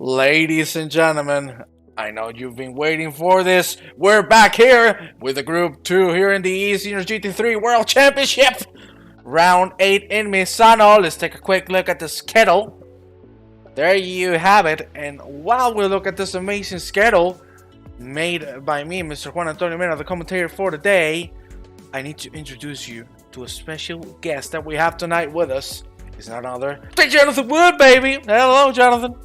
Ladies and gentlemen, I know you've been waiting for this. We're back here with the Group 2 here in the eSeniors GT3 World Championship. Round 8 in Misano. Let's take a quick look at the schedule. There you have it. And while we look at this amazing schedule made by me, Mr. Juan Antonio Mena, the commentator for today, I need to introduce you to a special guest that we have tonight with us. It's none other than Jonathan Wood, baby. Hello, Jonathan.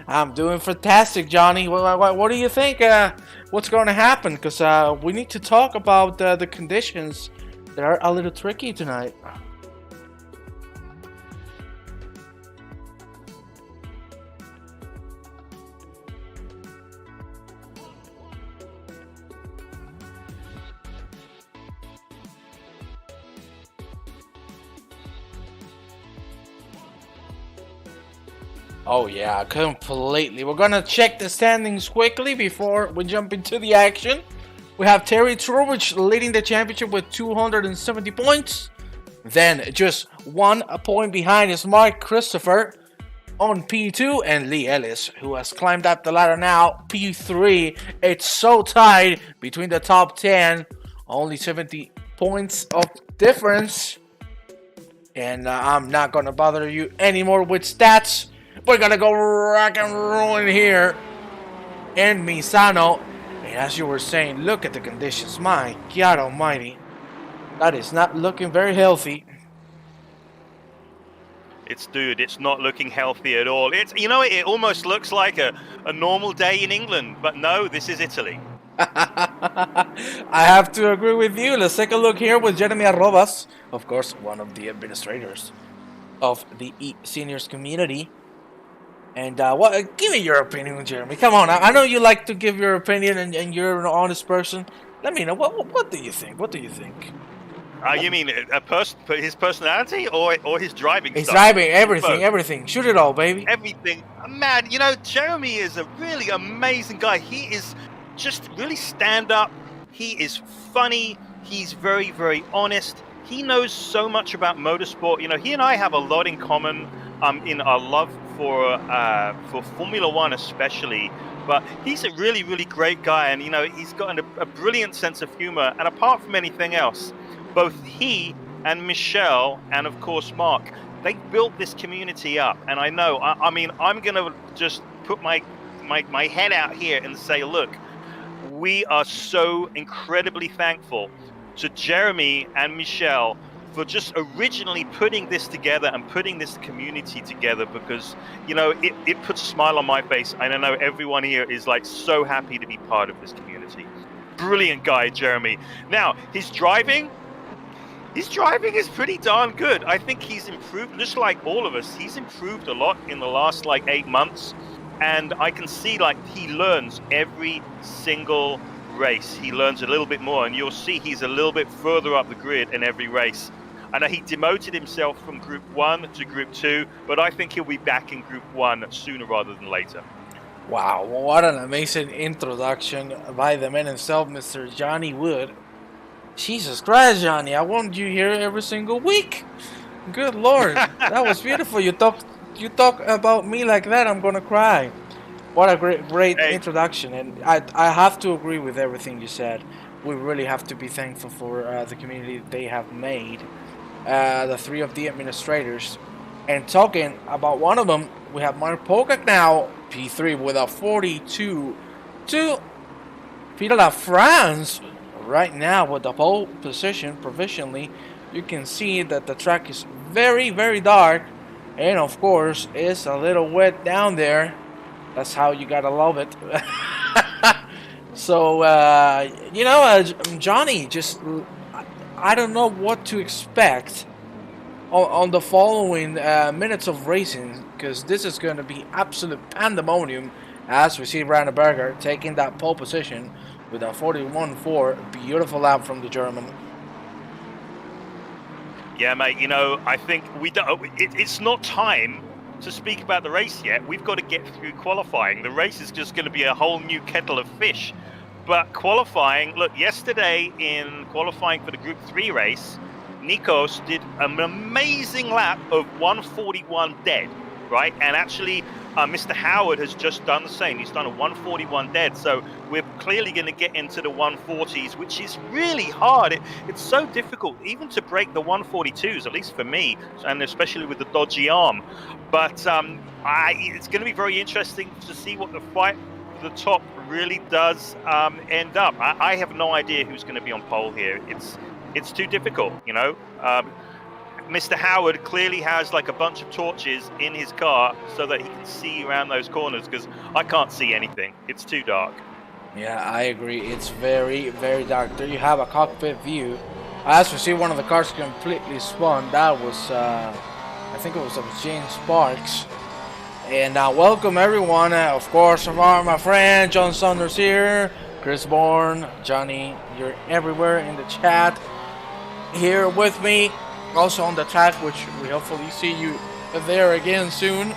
I'm doing fantastic, Johnny. What do you think? What's going to happen? Because we need to talk about the conditions that are a little tricky tonight. Oh yeah, completely. We're gonna check the standings quickly before we jump into the action. We have Terry Trowbridge leading the championship with 270 points. Then just 1 point behind is Mark Christopher on P2 and Lee Ellis, who has climbed up the ladder now, P3. It's so tied between the top 10. Only 70 points of difference. And I'm not gonna bother you anymore with stats. We're gonna go rock and roll in here in Misano. And as you were saying, look at the conditions. My God almighty. That is not looking very healthy. It's not looking healthy at all. It almost looks like a normal day in England, but no, this is Italy. I have to agree with you. Let's take a look here with Jeremy Arrobas, of course, one of the administrators of the eSeniors community. And give me your opinion, Jeremy. Come on, I know you like to give your opinion, and you're an honest person. Let me know, what do you think? What do you think? You mean his personality or his driving His stuff? driving, everything. Shoot it all, baby. Everything. Man, Jeremy is a really amazing guy. He is just really stand up. He is funny. He's very, very honest. He knows so much about motorsport. He and I have a lot in common in our love for Formula One especially. But he's a really, really great guy, and he's got a brilliant sense of humor. And apart from anything else, both he and Michelle, and of course Mark, they built this community up. And I know, I'm gonna just put my head out here and say, look, we are so incredibly thankful to Jeremy and Michelle for just originally putting this together and putting this community together, because it puts a smile on my face, and I know everyone here is like so happy to be part of this community. Brilliant guy, Jeremy. Now his driving is pretty darn good. I think he's improved, just like all of us. He's improved a lot in the last 8 months, and I can see he learns every single race. He learns a little bit more, and you'll see he's a little bit further up the grid in every race. I know he demoted himself from Group 1 to Group 2, but I think he'll be back in Group 1 sooner rather than later. Wow, what an amazing introduction by the man himself, Mr. Johnny Wood. Jesus Christ, Johnny, I want you here every single week. Good Lord, that was beautiful. You talk about me like that, I'm gonna cry. What a great introduction, and I have to agree with everything you said. We really have to be thankful for the community they have made. The 3 of the administrators. And talking about one of them, we have Mark Pokak now, P3 with a 42 to Peter LaFrance right now with the pole position provisionally. You can see that the track is very, very dark, and of course it's a little wet down there. That's how you gotta love it. So Johnny, just I don't know what to expect on the following minutes of racing, because this is going to be absolute pandemonium as we see Rainer Berger taking that pole position with a 41.4. Beautiful lap from the German. Yeah, mate, I think it's not time to speak about the race yet. We've got to get through qualifying. The race is just going to be a whole new kettle of fish. But qualifying, look, yesterday in qualifying for the Group 3 race, Nikos did an amazing lap of 141 dead. right? And actually, Mr. Howard has just done the same. He's done a 141 dead. So we're clearly going to get into the 140s, which is really hard. It's so difficult even to break the 142s, at least for me, and especially with the dodgy arm. But it's going to be very interesting to see what the fight for the top really does end up. I have no idea who's going to be on pole here. It's too difficult, you know. Mr. Howard clearly has like a bunch of torches in his car so that he can see around those corners, because I can't see anything. It's too dark. Yeah, I agree. It's very, very dark. There you have a cockpit view. As we see, one of the cars completely spun. That was, I think it was James Sparks. And welcome everyone. Of course, my friend John Saunders here, Chris Bourne, Johnny. You're everywhere in the chat. Here with me, also on the track, which we hopefully see you there again soon.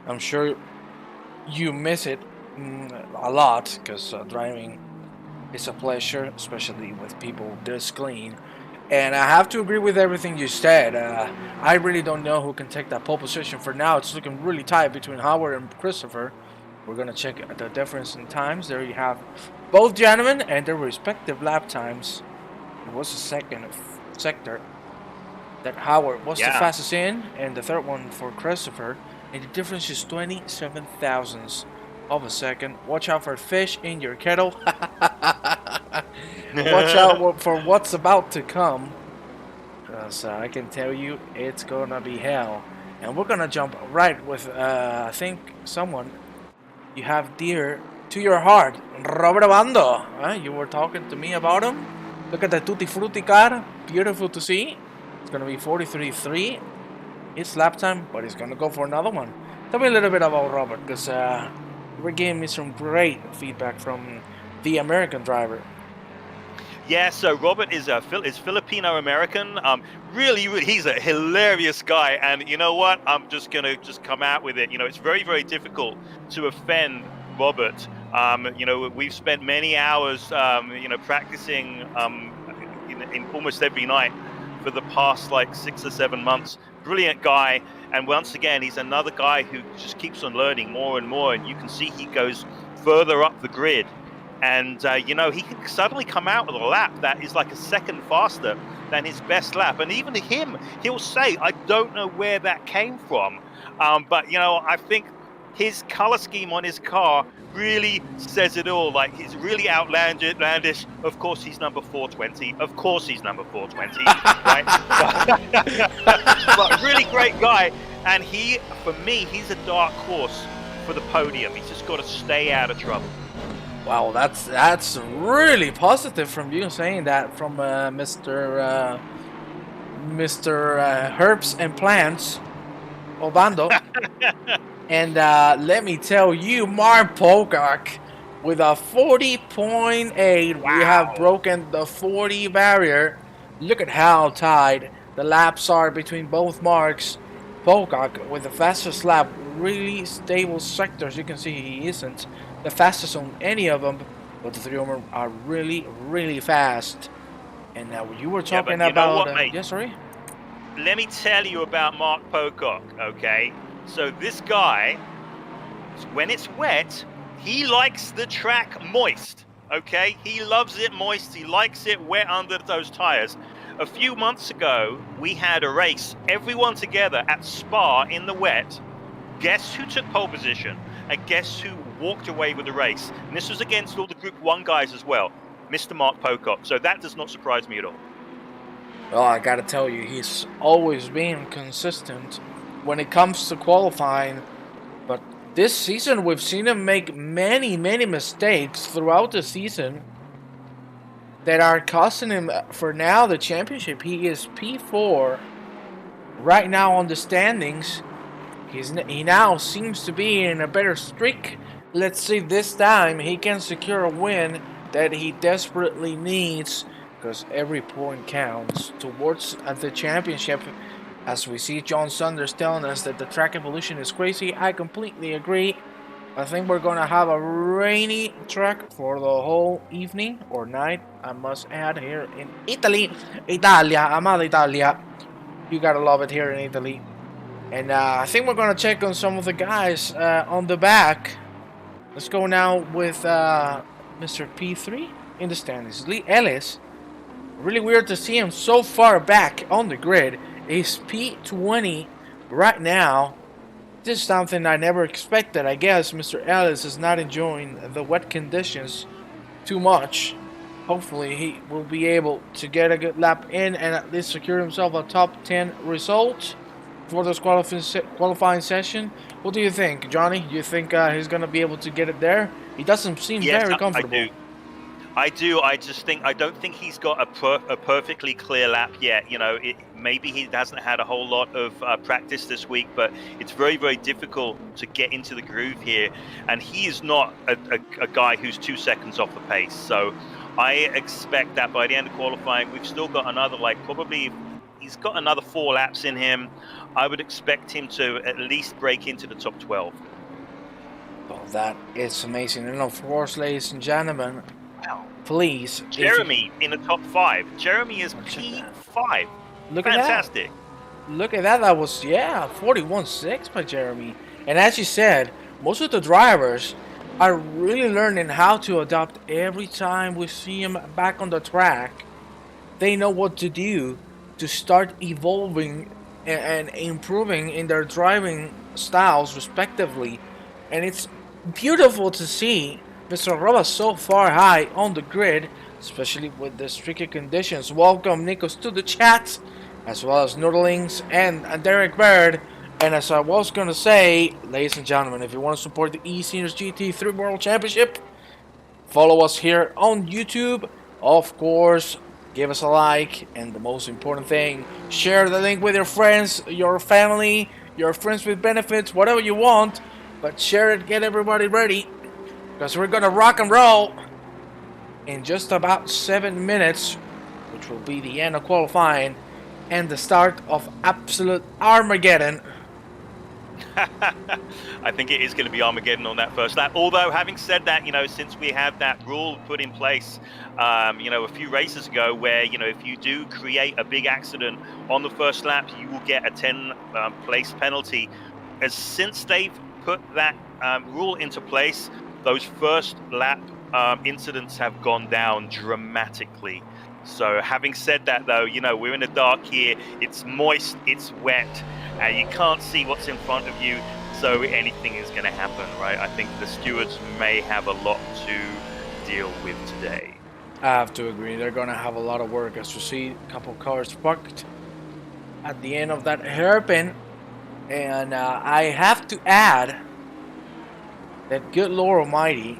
I'm sure you miss it a lot, because driving is a pleasure, especially with people this clean. And I have to agree with everything you said. I really don't know who can take that pole position. For now, it's looking really tight between Howard and Christopher. We're going to check the difference in times. There you have both gentlemen and their respective lap times. It was the second sector that Howard was the fastest in, and the third one for Christopher. And the difference is 27 thousandths of a second. Watch out for fish in your kettle. Watch out for what's about to come, because I can tell you it's gonna be hell. And we're gonna jump right with I think someone you have dear to your heart, Robert Bando. You were talking to me about him. Look at the Tutti Frutti car, beautiful to see. It's gonna be 43.3. It's lap time, but he's gonna go for another one. Tell me a little bit about Robert, because you were giving me some great feedback from the American driver. Yeah, so Robert is Filipino American. Really, he's a hilarious guy, and you know what? I'm just gonna come out with it. You know, it's very, very difficult to offend Robert. You know, we've spent many hours, you know, practicing in almost every night for the past like 6 or 7 months. Brilliant guy, and once again, he's another guy who just keeps on learning more and more. And you can see he goes further up the grid. And, you know, he can suddenly come out with a lap that is like a second faster than his best lap. And even he'll say, I don't know where that came from. But, you know, I think his color scheme on his car really says it all. Like, he's really outlandish. Of course, he's number 420. Of course, he's number 420. Right? But really great guy. And for me, he's a dark horse for the podium. He's just got to stay out of trouble. Wow, that's really positive from you saying that from Mr. Herbs and Plants, Obando. And let me tell you, Mark Pocock with a 40.8. Wow. We have broken the 40 barrier. Look at how tight the laps are between both marks. Pocock with the fastest lap, really stable sectors. You can see he isn't the fastest on any of them, but the three of them are really, really fast. And now you were talking about... Yes, sorry? Let me tell you about Mark Pocock, okay? So this guy, when it's wet, he likes the track moist, okay? He loves it moist. He likes it wet under those tires. A few months ago, we had a race, everyone together at Spa in the wet. Guess who took pole position? And guess who walked away with the race? And this was against all the Group 1 guys as well, Mr. Mark Pocock. So that does not surprise me at all. Well, I gotta tell you, he's always been consistent when it comes to qualifying. But this season, we've seen him make many, many mistakes throughout the season that are costing him, for now, the championship. He is P4 right now on the standings. He now seems to be in a better streak. Let's see this time he can secure a win that he desperately needs, because every point counts towards the championship. As we see John Saunders telling us that the track evolution is crazy, I completely agree. I think we're going to have a rainy track for the whole evening or night, I must add, here in Italy. Italia, amada Italia. You gotta love it here in Italy. And I think we're going to check on some of the guys on the back. Let's go now with Mr. P3 in the standings. Lee Ellis. Really weird to see him so far back on the grid. He's P20 right now. This is something I never expected. I guess Mr. Ellis is not enjoying the wet conditions too much. Hopefully he will be able to get a good lap in and at least secure himself a top 10 result for this qualifying session. What do you think, Johnny? Do you think he's going to be able to get it there? He doesn't seem very comfortable. I do. I don't think he's got a perfectly clear lap yet. You know, maybe he hasn't had a whole lot of practice this week, but it's very, very difficult to get into the groove here. And he is not a guy who's 2 seconds off the pace. So I expect that by the end of qualifying, we've still got another, he's got another 4 laps in him. I would expect him to at least break into the top 12. Well, that is amazing. And of course, ladies and gentlemen, wow. Please. Jeremy in the top 5. Jeremy is P5. Look Fantastic. At that. Look at that. That was, 41.6 by Jeremy. And as you said, most of the drivers are really learning how to adapt every time we see them back on the track. They know what to do to start evolving and improving in their driving styles respectively. And it's beautiful to see Mr. Roba so far high on the grid, especially with the tricky conditions. Welcome Nikos to the chat, as well as Noodlings and Derek Bird. And as I was going to say, ladies and gentlemen, if you want to support the eSeniors GT3 World Championship, follow us here on YouTube. Of course, give us a like, and the most important thing, share the link with your friends, your family, your friends with benefits, whatever you want. But share it, get everybody ready, because we're gonna rock and roll in just about 7 minutes, which will be the end of qualifying and the start of absolute Armageddon. I think it is going to be Armageddon on that first lap. Although, having said that, since we had that rule put in place, a few races ago, where, if you do create a big accident on the first lap, you will get a 10 place penalty. Since they've put that rule into place, those first lap incidents have gone down dramatically. So having said that, though, we're in the dark here. It's moist, it's wet, and you can't see what's in front of you. So anything is going to happen, right? I think the stewards may have a lot to deal with today. I have to agree. They're going to have a lot of work, as you see a couple cars parked at the end of that hairpin. And I have to add that, good Lord Almighty,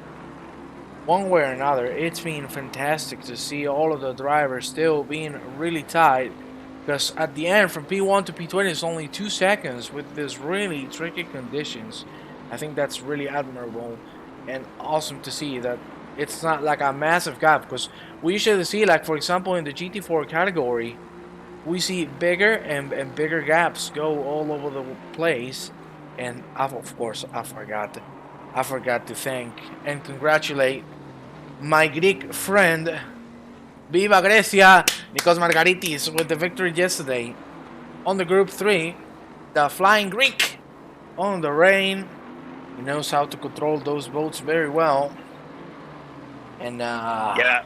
one way or another, it's been fantastic to see all of the drivers still being really tight. Because at the end, from P1 to P20, it's only 2 seconds with these really tricky conditions. I think that's really admirable and awesome to see that it's not like a massive gap. Because we usually see, like, for example, in the GT4 category, we see bigger and bigger gaps go all over the place. And of course, I forgot to thank and congratulate my Greek friend, Viva Grecia, Nikos Margaritis, with the victory yesterday on the Group 3. The Flying Greek on the rain. He knows how to control those boats very well. And yeah.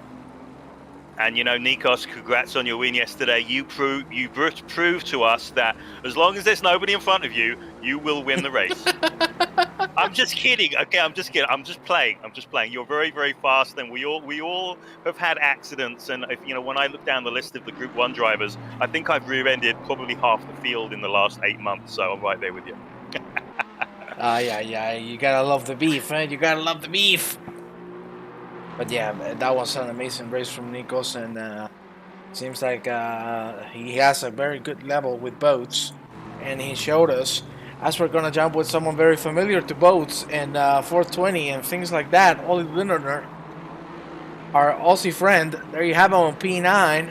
And Nikos, congrats on your win yesterday. You proved to us that as long as there's nobody in front of you, you will win the race. I'm just kidding. Okay, I'm just kidding. I'm just playing. You're very, very fast, and we all have had accidents. And if when I look down the list of the Group 1 drivers, I think I've rear-ended probably half the field in the last 8 months. So I'm right there with you. Yeah. You gotta love the beef, man. You gotta love the beef. But yeah, that was an amazing race from Nikos, and seems like he has a very good level with boats, and he showed us. As we're gonna jump with someone very familiar to boats and 420 and things like that, Ollie Linderner, our Aussie friend. There you have him on P9.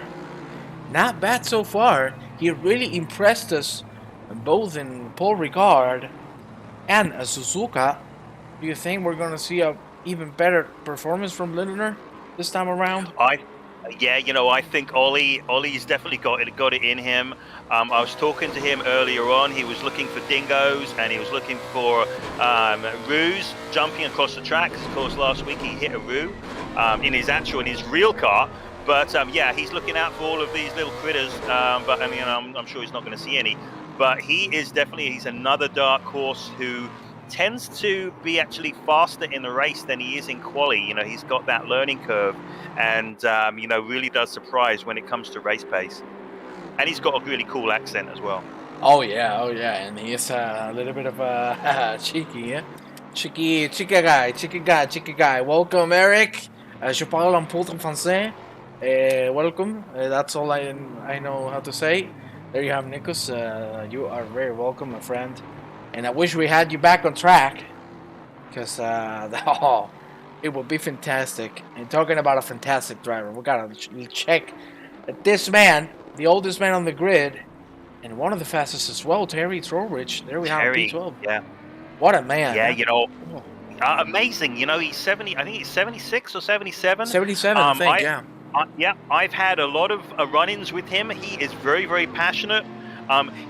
Not bad so far. He really impressed us, both in Paul Ricard and Suzuka. Do you think we're gonna see a even better performance from Lindner this time around? Yeah, I think Ollie's definitely got it in him. I was talking to him earlier on. He was looking for dingoes and he was looking for roos jumping across the track. 'Cause of course, last week he hit a roo in his real car. But yeah, he's looking out for all of these little critters. But I mean, I'm sure he's not going to see any. But he's another dark horse who tends to be actually faster in the race than he is in quali. He's got that learning curve, and really does surprise when it comes to race pace. And he's got a really cool accent as well. Oh yeah, and he's a little bit of a cheeky, yeah? Cheeky guy. Welcome, Eric. Je parle un peu français. Welcome. That's all I know how to say. There you have Nikos. You are very welcome, my friend. And I wish we had you back on track, because it would be fantastic. And talking about a fantastic driver, we gotta check that this man, the oldest man on the grid, and one of the fastest as well, Terry Trowbridge. There we have P12. Yeah. What a man. Yeah, amazing. He's 70, I think he's 76 or 77. 77, I think, yeah. Yeah, I've had a lot of run-ins with him. He is very, very passionate.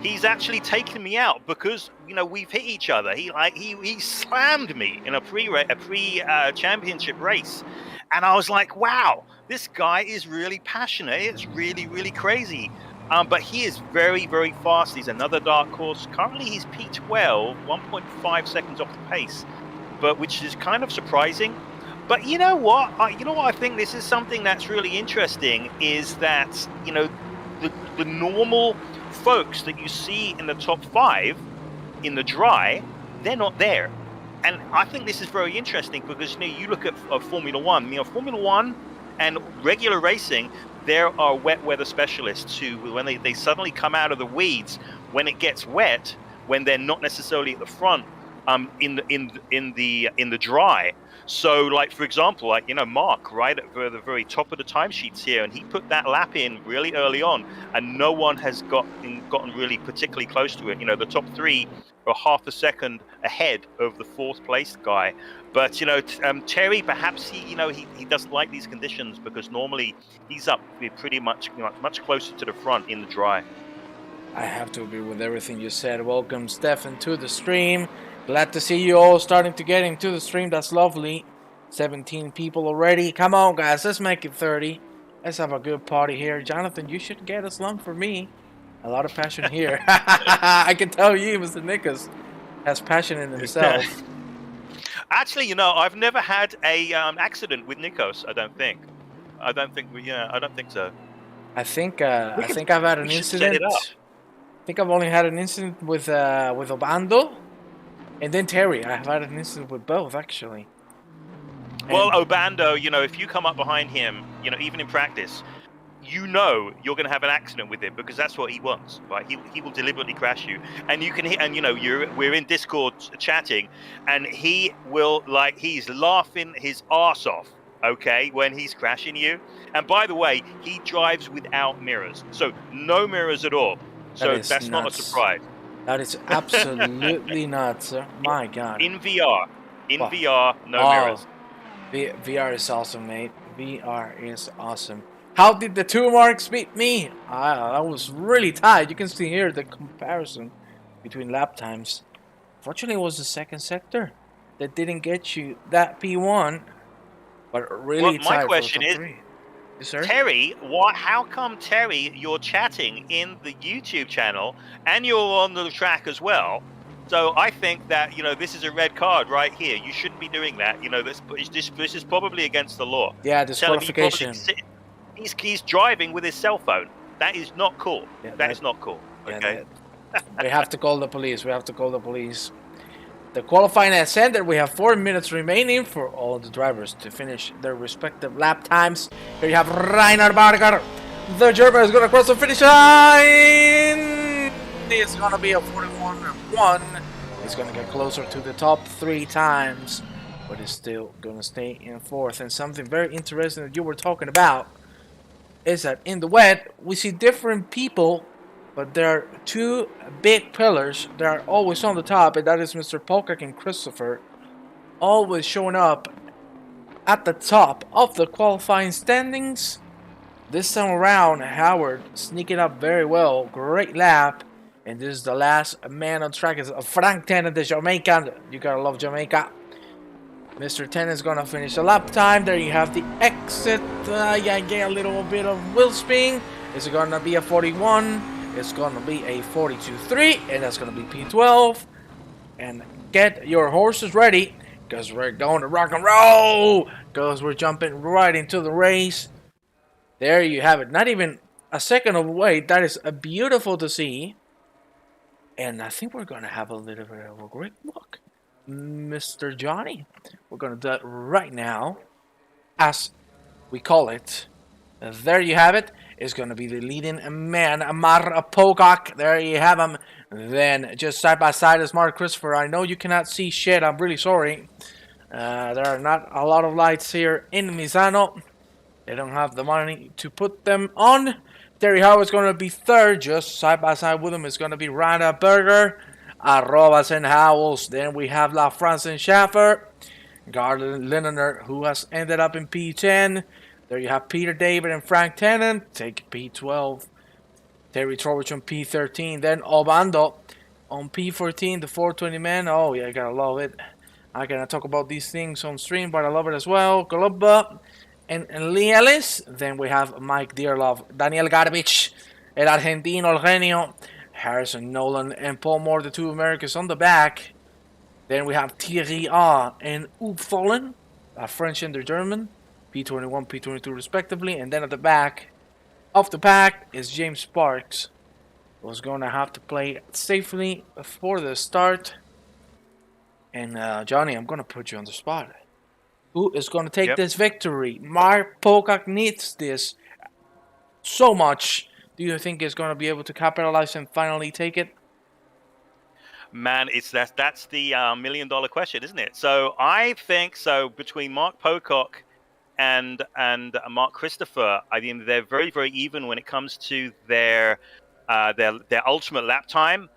He's actually taken me out because we've hit each other. He slammed me in a pre-championship race, and I was like, wow, this guy is really passionate. It's really, really crazy. But he is very, very fast. He's another dark horse. Currently, he's P12, 1.5 seconds off the pace, but which is kind of surprising. But you know what? I think this is something that's really interesting. Is that the normal folks that you see in the top 5 in the dry, they're not there. And I think this is very interesting because you look at Formula One. Formula One and regular racing, there are wet weather specialists who, when they suddenly come out of the weeds when it gets wet, when they're not necessarily at the front, in the dry. So, like, for example, Mark, right at the very top of the timesheets here, and he put that lap in really early on, and no one has gotten really particularly close to it. The top 3 are half a second ahead of the 4th place guy. But Terry, perhaps he doesn't like these conditions because normally he's up pretty much closer to the front in the dry. I have to agree with everything you said. Welcome, Stefan, to the stream. Glad to see you all starting to get into the stream. That's lovely. 17 people already. Come on, guys. Let's make it 30. Let's have a good party here. Jonathan, you should get a slum for me. A lot of passion here. I can tell you, Mr. Nikos has passion in himself. Actually, I've never had a accident with Nikos. I don't think so. I think I've had an incident. I think I've only had an incident with Obando. And then Terry, I've had an incident with both, actually. Well, Obando, if you come up behind him, even in practice, you're going to have an accident with him because that's what he wants, right? He will deliberately crash you, and you can hit. And we're in Discord chatting, and he will he's laughing his arse off, okay, when he's crashing you. And by the way, he drives without mirrors, so no mirrors at all. So that's not a surprise. That is absolutely nuts, sir. My God. In VR, no mirrors. VR is awesome, mate. VR is awesome. How did the 2 marks beat me? I was really tight. You can see here the comparison between lap times. Fortunately, it was the 2nd sector that didn't get you that P1, but really tight. My question is, yes, sir? Terry, how come, Terry, you're chatting in the YouTube channel and you're on the track as well? So I think that, this is a red card right here. You shouldn't be doing that. This is probably against the law. Yeah, disqualification. He's driving with his cell phone. That is not cool. Yeah, that is not cool. Okay. We have to call the police. The qualifying has ended. We have 4 minutes remaining for all the drivers to finish their respective lap times. Here you have Reinhard Barger. The German is going to cross the finish line. It's going to be a 41-1. He's going to get closer to the top 3 times, but he's still going to stay in 4th. And something very interesting that you were talking about is that in the wet, we see different people, but there are 2 big pillars that are always on the top, and that is Mr. Polkak and Christopher, always showing up at the top of the qualifying standings. This time around, Howard sneaking up very well. Great lap. And this is the last man on track. Is Frank Tennant, the Jamaican. You gotta love Jamaica. Mr. Tennant's gonna finish the lap time. There you have the exit. Yeah, get a little bit of wheel spin. It's gonna be a 41. It's gonna be a 42.3. And that's gonna be P12. And get your horses ready, because we're going to rock and roll. Because we're jumping right into the race. There you have it. Not even a second of wait. That is beautiful to see. And I think we're going to have a little bit of a great look. Mr. Johnny. We're going to do it right now. As we call it. There you have it. It's going to be the leading man, Mark Pocock. There you have him. Then just side by side is Mark Christopher. I know you cannot see shit. I'm really sorry. There are not a lot of lights here in Misano. They don't have the money to put them on. Terry Howard's going to be third. Just side by side with him is going to be Rada Berger, Arrobas and Howells. Then we have La France and Schaffer. Garland Lindener, who has ended up in P10. There you have Peter David and Frank Tennant. Take P12. Terry Trowbridge on P13. Then Obando on P14. The 420 man. Oh, yeah, I gotta love it. I cannot talk about these things on stream, but I love it as well. Golubba and Lee Ellis. Then we have Mike Dearlove, Daniel Garbich, El Argentino, El Genio, Harrison Nolan, and Paul Moore, the two Americans on the back. Then we have Thierry A and Oop Vollen, a French and the German, P21, P22 respectively. And then at the back of the pack is James Sparks, who's going to have to play safely for the start. And Johnny, I'm going to put you on the spot. Who is going to take this victory? Mark Pocock needs this so much. Do you think he's going to be able to capitalize and finally take it? Man, that's the $1 million question, isn't it? So I think so between Mark Pocock and Mark Christopher, I mean they're very, very even when it comes to their ultimate lap time.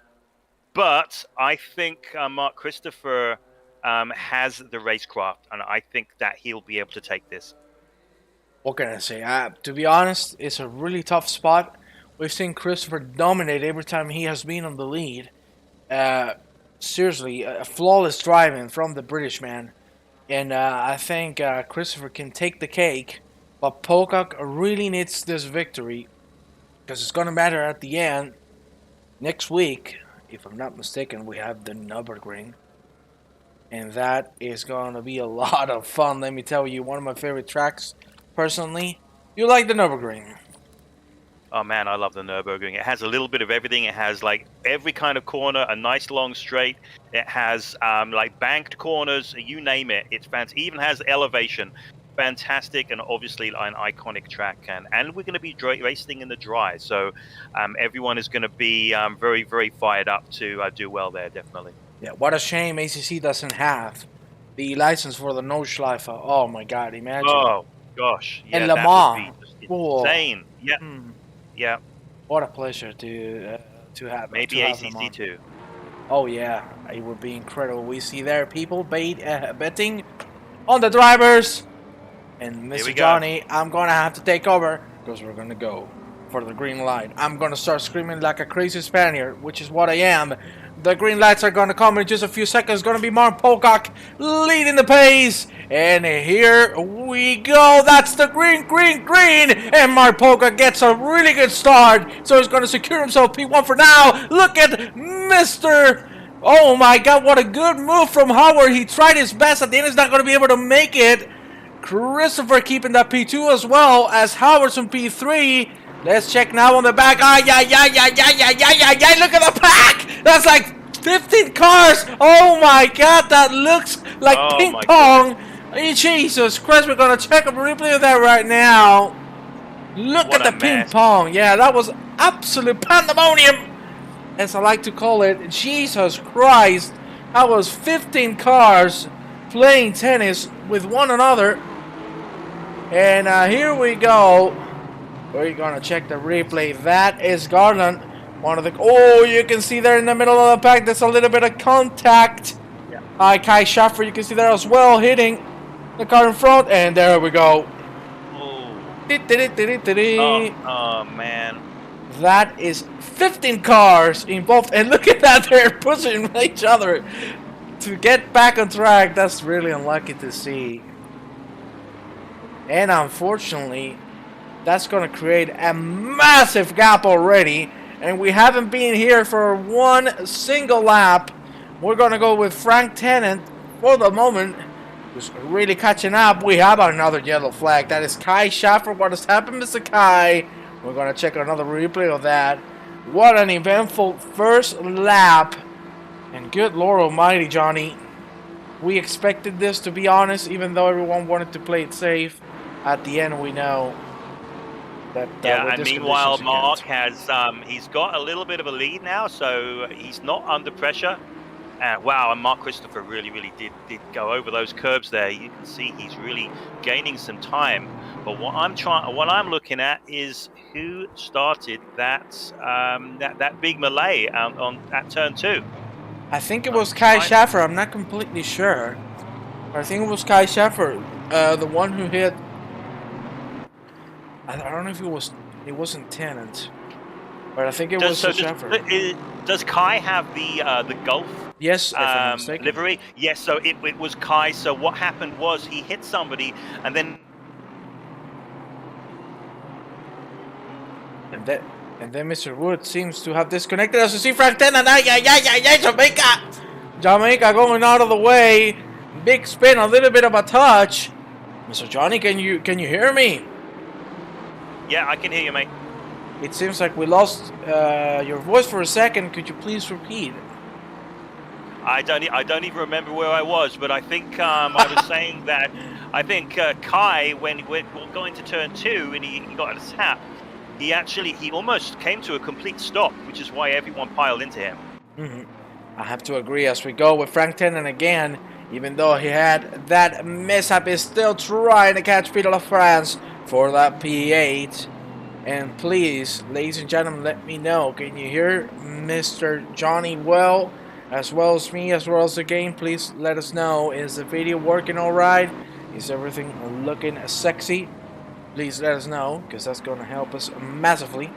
But I think Mark Christopher has the racecraft, and I think that he'll be able to take this. What can I say? To be honest, it's a really tough spot. We've seen Christopher dominate every time he has been on the lead. Seriously, a flawless driving from the British man. And I think Christopher can take the cake. But Pocock really needs this victory, because it's going to matter at the end. Next week, if I'm not mistaken, we have the Nürburgring. And that is going to be a lot of fun. Let me tell you, one of my favorite tracks, personally. You like the Nürburgring? Oh man, I love the Nürburgring. It has a little bit of everything. It has like every kind of corner, a nice long straight. It has like banked corners, you name it. It even has elevation. Fantastic, and obviously an iconic track. And we're going to be racing in the dry, so everyone is going to be very, very fired up to do well there, definitely. Yeah, what a shame ACC doesn't have the license for the Nordschleife. Oh my God, imagine. Oh gosh, yeah, and Le Mans. Insane. Yeah. Yeah. What a pleasure to have. Maybe to ACC too. Oh yeah, it would be incredible. We see there people betting on the drivers. And Mr. Johnny, I'm gonna have to take over, because we're gonna go for the green light. I'm gonna start screaming like a crazy Spaniard, which is what I am. The green lights are gonna come in just a few seconds. It's gonna be Mark Pocock leading the pace. And here we go. That's the green. And Mark Pocock gets a really good start. So he's gonna secure himself P1 for now. Look at Mr. Oh my God, what a good move from Howard. He tried his best. At the end, he's not gonna be able to make it. Christopher keeping that P2 as well as Howard's on P3. Let's check now on the back. Look at the pack. That's like 15 cars. Oh my God, that looks like ping pong. Jesus Christ, we're going to check a replay of that right now. Look at the ping pong. Yeah, that was absolute pandemonium, as I like to call it. Jesus Christ. That was 15 cars playing tennis with one another. And here we go. We're going to check the replay. That is Garland. One of the... Oh, you can see there in the middle of the pack. There's a little bit of contact. Yeah. Kai Schaffer, you can see there as well, hitting the car in front. And there we go. Oh. Oh man. That is 15 cars involved, and look at that, they're pushing each other to get back on track. That's really unlucky to see. And unfortunately, that's going to create a massive gap already. And we haven't been here for one single lap. We're going to go with Frank Tennant for the moment, who's really catching up. We have another yellow flag. That is Kai Schaffer. What has happened, Mr. Kai? We're going to check another replay of that. What an eventful first lap. And good Lord Almighty, Johnny. We expected this, to be honest, even though everyone wanted to play it safe. At the end, we know that and meanwhile, Mark has he's got a little bit of a lead now, so he's not under pressure. Wow, and Mark Christopher really did go over those curbs there. You can see he's really gaining some time. But what I'm looking at is who started that that big melee at turn 2. I think it was Kai Schaffer. I'm not completely sure. I think it was Kai Schaffer, the one who hit. I don't know if it wasn't Tennant, but I think it was Schaffer. Does Kai have the Gulf? Yes, livery. Yes, so it was Kai. So what happened was he hit somebody, and then Mr. Wood seems to have disconnected. As you see, Frank Tennant, Jamaica going out of the way. Big spin, a little bit of a touch. Mr. Johnny, can you hear me? Yeah, I can hear you, mate. It seems like we lost your voice for a second. Could you please repeat? I don't even remember where I was, but I think I was saying that I think Kai, when we're going to turn 2 and he got a tap, he almost came to a complete stop, which is why everyone piled into him. I have to agree. As we go with Frank Tennant again, even though he had that mishap, is still trying to catch Peter LaFrance for that P8. And please, ladies and gentlemen, let me know. Can you hear Mr. Johnny well as me, as well as the game? Please let us know. Is the video working alright? Is everything looking sexy? Please let us know, because that's going to help us massively.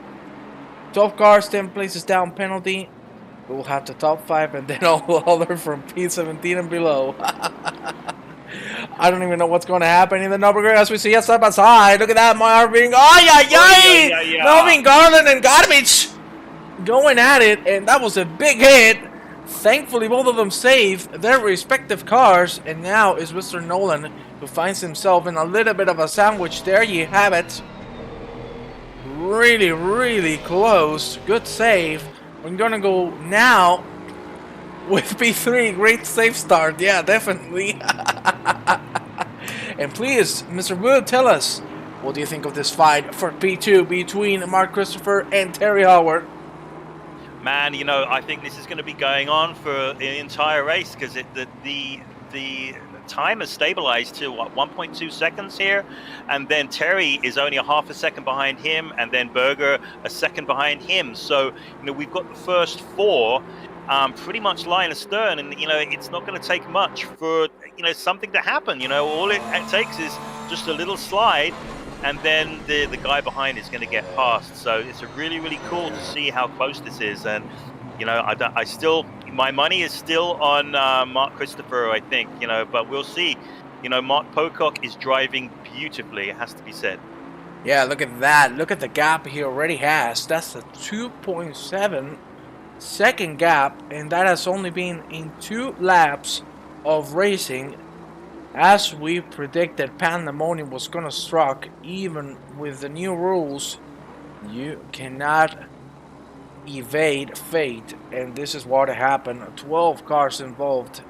12 cars, 10 places down penalty. We'll have the top 5 and then all the other from P17 and below. I don't even know what's going to happen in the Nürburgring as we see it side by side. Look at that, Marvin. Melvin Garland and Garbage going at it, and that was a big hit. Thankfully, both of them saved their respective cars, and now is Mr. Nolan, who finds himself in a little bit of a sandwich. There you have it. Really close. Good save. We're gonna go now with P3. Great safe start. Yeah, definitely. And please, Mr. Wood, tell us, what do you think of this fight for P2 between Mark Christopher and Terry Howard? Man, you know, I think this is going to be going on for the entire race, because the time has stabilized to what, 1.2 seconds here, and then Terry is only a half a second behind him, and then Berger a second behind him. So, you know, we've got the first 4 pretty much line astern, and you know, it's not going to take much for, you know, something to happen. You know, all it takes is just a little slide, and then the guy behind is going to get past. So it's really cool to see how close this is. And you know, I still, my money is still on Mark Christopher, I think, you know, but we'll see. You know, Mark Pocock is driving beautifully, it has to be said. Yeah, look at that. Look at the gap he already has. That's a 2.7 second gap, and that has only been in 2 laps of racing. As we predicted, pandemonium was gonna strike. Even with the new rules, you cannot evade fate, and this is what happened. 12 cars involved.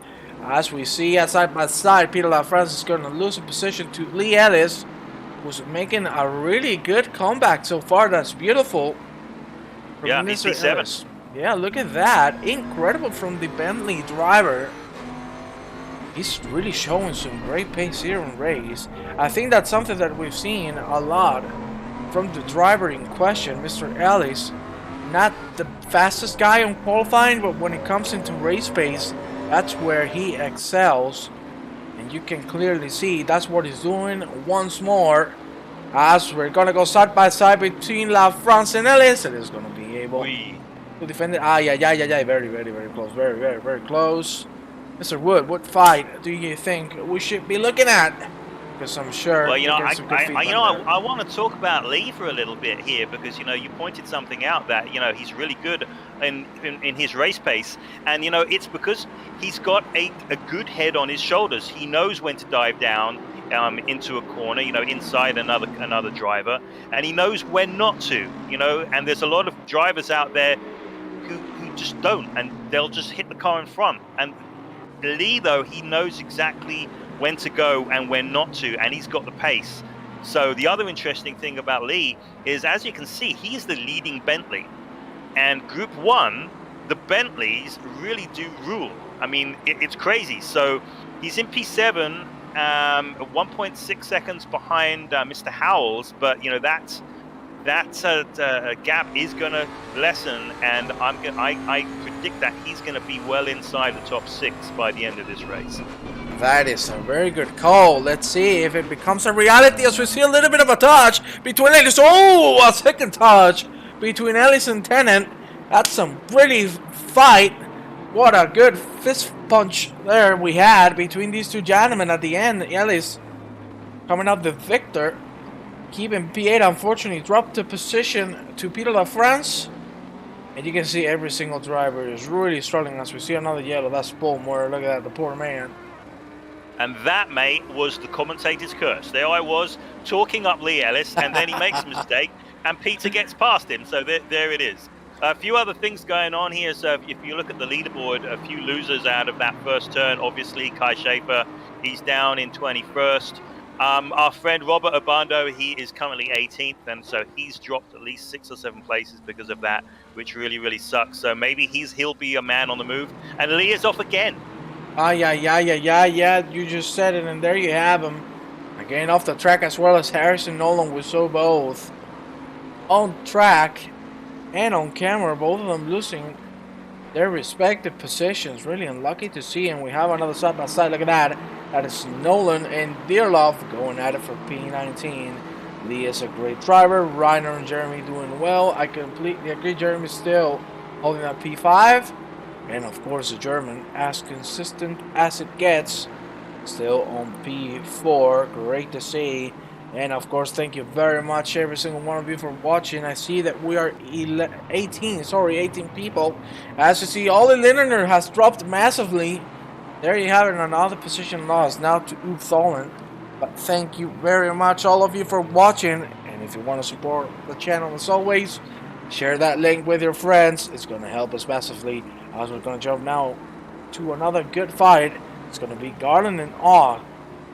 As we see, side by side, Peter LaFrance is going to lose a position to Lee Ellis, who's making a really good comeback so far. That's beautiful. Yeah, Mr. Ellis. Yeah, look at that. Incredible from the Bentley driver. He's really showing some great pace here in race. I think that's something that we've seen a lot from the driver in question, Mr. Ellis. Not the fastest guy on qualifying, but when it comes into race pace, that's where he excels. And you can clearly see that's what he's doing once more. As we're gonna go side by side between La France and Ellis, it is gonna be able to defend it. Yeah. Very, very, very close. Very, very, very close. Mr. Wood, what fight do you think we should be looking at? Because I'm sure well, you know, I want to talk about Lee for a little bit here because you pointed something out that he's really good in his race pace, and it's because he's got a good head on his shoulders. He knows when to dive down into a corner, inside another driver, and he knows when not to, And there's a lot of drivers out there who just don't, and they'll just hit the car in front. And Lee, though, he knows exactly when to go and when not to, and he's got the pace. So the other interesting thing about Lee is, as you can see, he's the leading Bentley. And Group 1, the Bentleys really do rule. I mean, it's crazy. So he's in P7, 1.6 seconds behind Mr. Howells, but that gap is going to lessen, and I predict that he's going to be well inside the top 6 by the end of this race. That is a very good call. Let's see if it becomes a reality as we see a little bit of a touch between Ellis. Oh, a second touch between Ellis and Tennant. That's some pretty fight. What a good fist punch there we had between these two gentlemen at the end. Ellis coming out the victor. Keeping P8, unfortunately, dropped the position to Peter LaFrance. And you can see every single driver is really struggling as we see another yellow. That's Bullmore. Look at that, the poor man. And that, mate, was the commentator's curse. There I was, talking up Lee Ellis, and then he makes a mistake, and Peter gets past him. So there it is. A few other things going on here. So if you look at the leaderboard, a few losers out of that first turn. Obviously, Kai Schaefer, he's down in 21st. Our friend Robert Obando, he is currently 18th, and so he's dropped at least 6 or 7 places because of that, which really, really sucks. So maybe he'll be a man on the move. And Lee is off again. Yeah, you just said it, and there you have him. Again off the track, as well as Harrison Nolan. We saw both on track and on camera, both of them losing their respective positions. Really unlucky to see, and we have another side by side. Look at that. That is Nolan and Dearlove going at it for P19. Lee is a great driver. Reiner and Jeremy doing well. I completely agree. Jeremy still holding that P5. And of course the German, as consistent as it gets, still on P4. Great to see. And of course, thank you very much, every single one of you, for watching. I see that we are 18 people. As you see, Ollie Lindener has dropped massively. There you have it, another position lost now to Oop Tholen. But thank you very much, all of you, for watching. And if you want to support the channel, as always, share that link with your friends. It's going to help us massively. As we're going to jump now to another good fight. It's going to be Garland and Awe.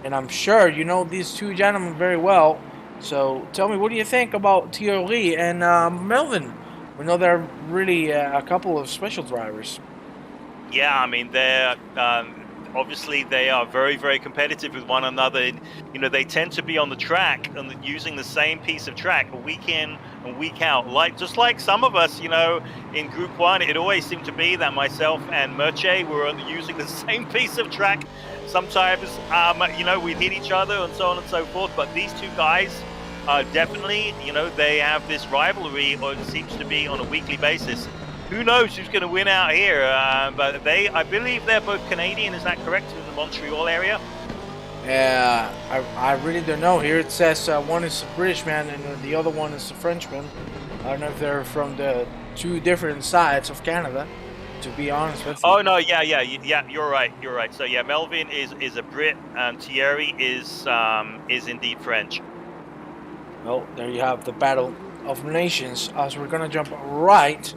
And I'm sure you know these two gentlemen very well. So tell me, what do you think about Thierry and Melvin? We know they're really a couple of special drivers. Yeah, I mean, they're obviously they are very, very competitive with one another. You know, they tend to be on the track and using the same piece of track week in and week out. Just like some of us, you know, in Group 1, it always seemed to be that myself and Merche were using the same piece of track. Sometimes, you know, we'd hit each other and so on and so forth. But these two guys are definitely, you know, they have this rivalry, or it seems to be on a weekly basis. Who knows who's going to win out here? But I believe they're both Canadian. Is that correct, in the Montreal area? Yeah, I really don't know. Here it says one is a British man and the other one is a Frenchman. I don't know if they're from the two different sides of Canada, to be honest with you. Oh no, yeah, you're right. So yeah, Melvin is a Brit, and Thierry is indeed French. Well, there you have the Battle of Nations, as we're gonna jump right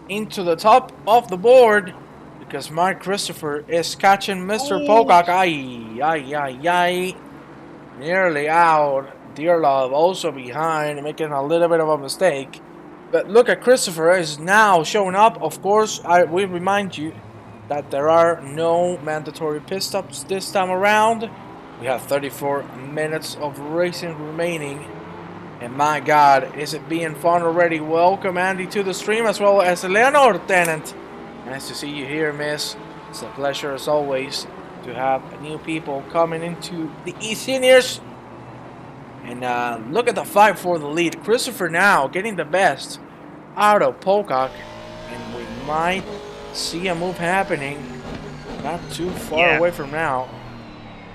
into the top of the board, because Mark Christopher is catching Mr. Pocock. Ay. Nearly out. Dearlove also behind, making a little bit of a mistake. But look at Christopher is now showing up. Of course, we remind you that there are no mandatory pit stops this time around. We have 34 minutes of racing remaining. And my God, is it being fun already? Welcome, Andy, to the stream, as well as Eleanor Tennant. Nice to see you here, miss. It's a pleasure, as always, to have new people coming into the eSeniors. And look at the fight for the lead. Christopher now getting the best out of Pocock, and we might see a move happening not too far away from now.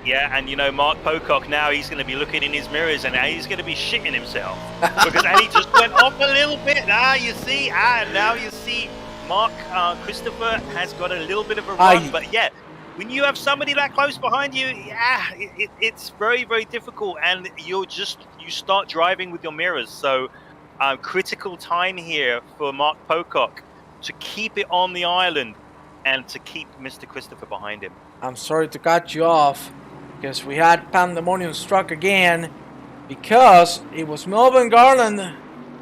Yeah, and you know, Mark Pocock now, he's going to be looking in his mirrors and he's going to be shitting himself because and he just went off a little bit. Now you see Mark Christopher has got a little bit of a run, but yeah, when you have somebody that close behind you, it's very, very difficult, and you start driving with your mirrors. So critical time here for Mark Pocock to keep it on the island and to keep Mr. Christopher behind him. I'm sorry to cut you off, because we had pandemonium struck again, because it was Melvin Garland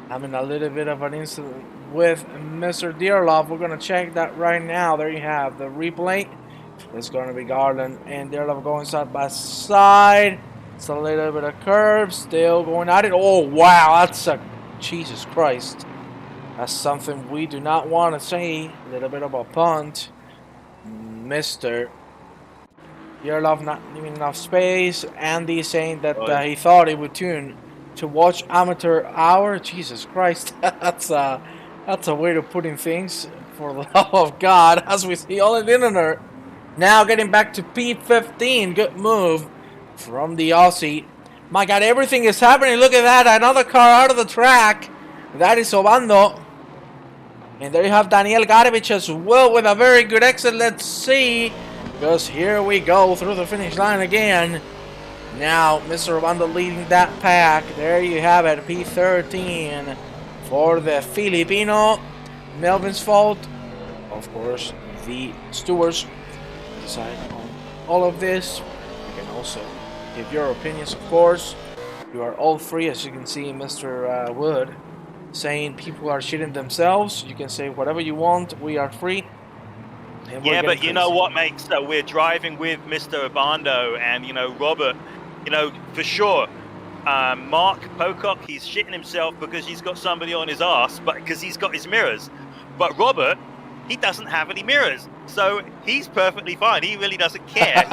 having a little bit of an incident with Mr. Dearlove. We're going to check that right now. There you have the replay. It's going to be Garland and Dearlove going side by side. It's a little bit of curve, still going at it. Oh, wow, that's a... Jesus Christ. That's something we do not want to see. A little bit of a punt. Mr. Dearlove not leaving enough space. Andy saying that he thought he would tune to watch amateur hour. Jesus Christ, that's a way of putting things. For the love of God, as we see all in Dinner. Now getting back to P15. Good move from the Aussie. My God, everything is happening. Look at that, another car out of the track. That is Obando. And there you have Daniel Garbage as well with a very good exit. Let's see. Because here we go through the finish line again. Now, Mr. Obando leading that pack. There you have it, P13 for the Filipino. Melvin's fault. Of course, the stewards decide on all of this. You can also give your opinions, of course. You are all free, as you can see, Mr. Wood saying people are shitting themselves. You can say whatever you want. We are free. Yeah, but you know what, mate? So we're driving with Mr. Obando and, you know, Robert, you know, for sure. Mark Pocock, he's shitting himself because he's got somebody on his ass, but because he's got his mirrors. But Robert, he doesn't have any mirrors, so he's perfectly fine. He really doesn't care.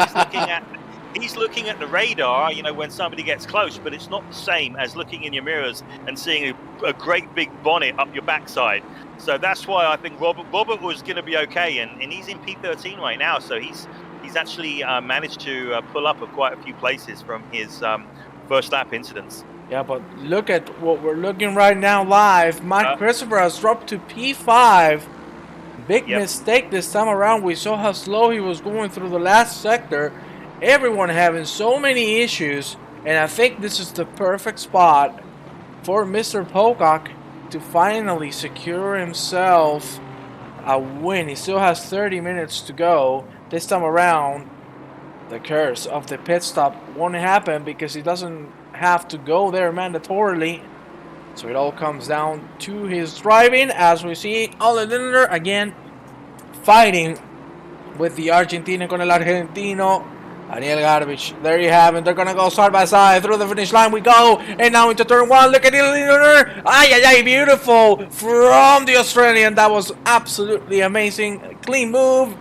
He's looking at the radar, you know, when somebody gets close, but it's not the same as looking in your mirrors and seeing a great big bonnet up your backside. So that's why I think Robert was going to be okay, and he's in P13 right now, so he's actually managed to pull up quite a few places from his first lap incidents. Yeah, but look at what we're looking right now live. Mike Christopher has dropped to P5. Big mistake this time around. We saw how slow he was going through the last sector. Everyone having so many issues, and I think this is the perfect spot for Mr. Pocock to finally secure himself a win. He still has 30 minutes to go. This time around, the curse of the pit stop won't happen because he doesn't have to go there mandatorily. So it all comes down to his driving, as we see Oliver again fighting with the Argentino con el Argentino. Daniel Garbage, there you have it. They're gonna go side by side through the finish line. We go, and now into turn one. Look at it, ay, beautiful from the Australian. That was absolutely amazing, clean move,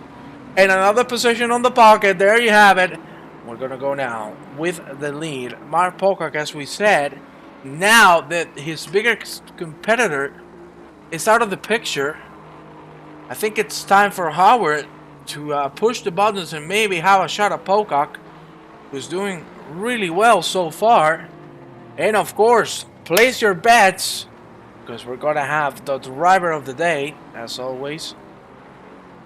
and another position on the pocket. There you have it. We're gonna go now with the lead. Mark Pocock, as we said, now that his biggest competitor is out of the picture, I think it's time for Howard to push the buttons and maybe have a shot at Pocock, who's doing really well so far. And of course, place your bets, because we're gonna have the driver of the day, as always.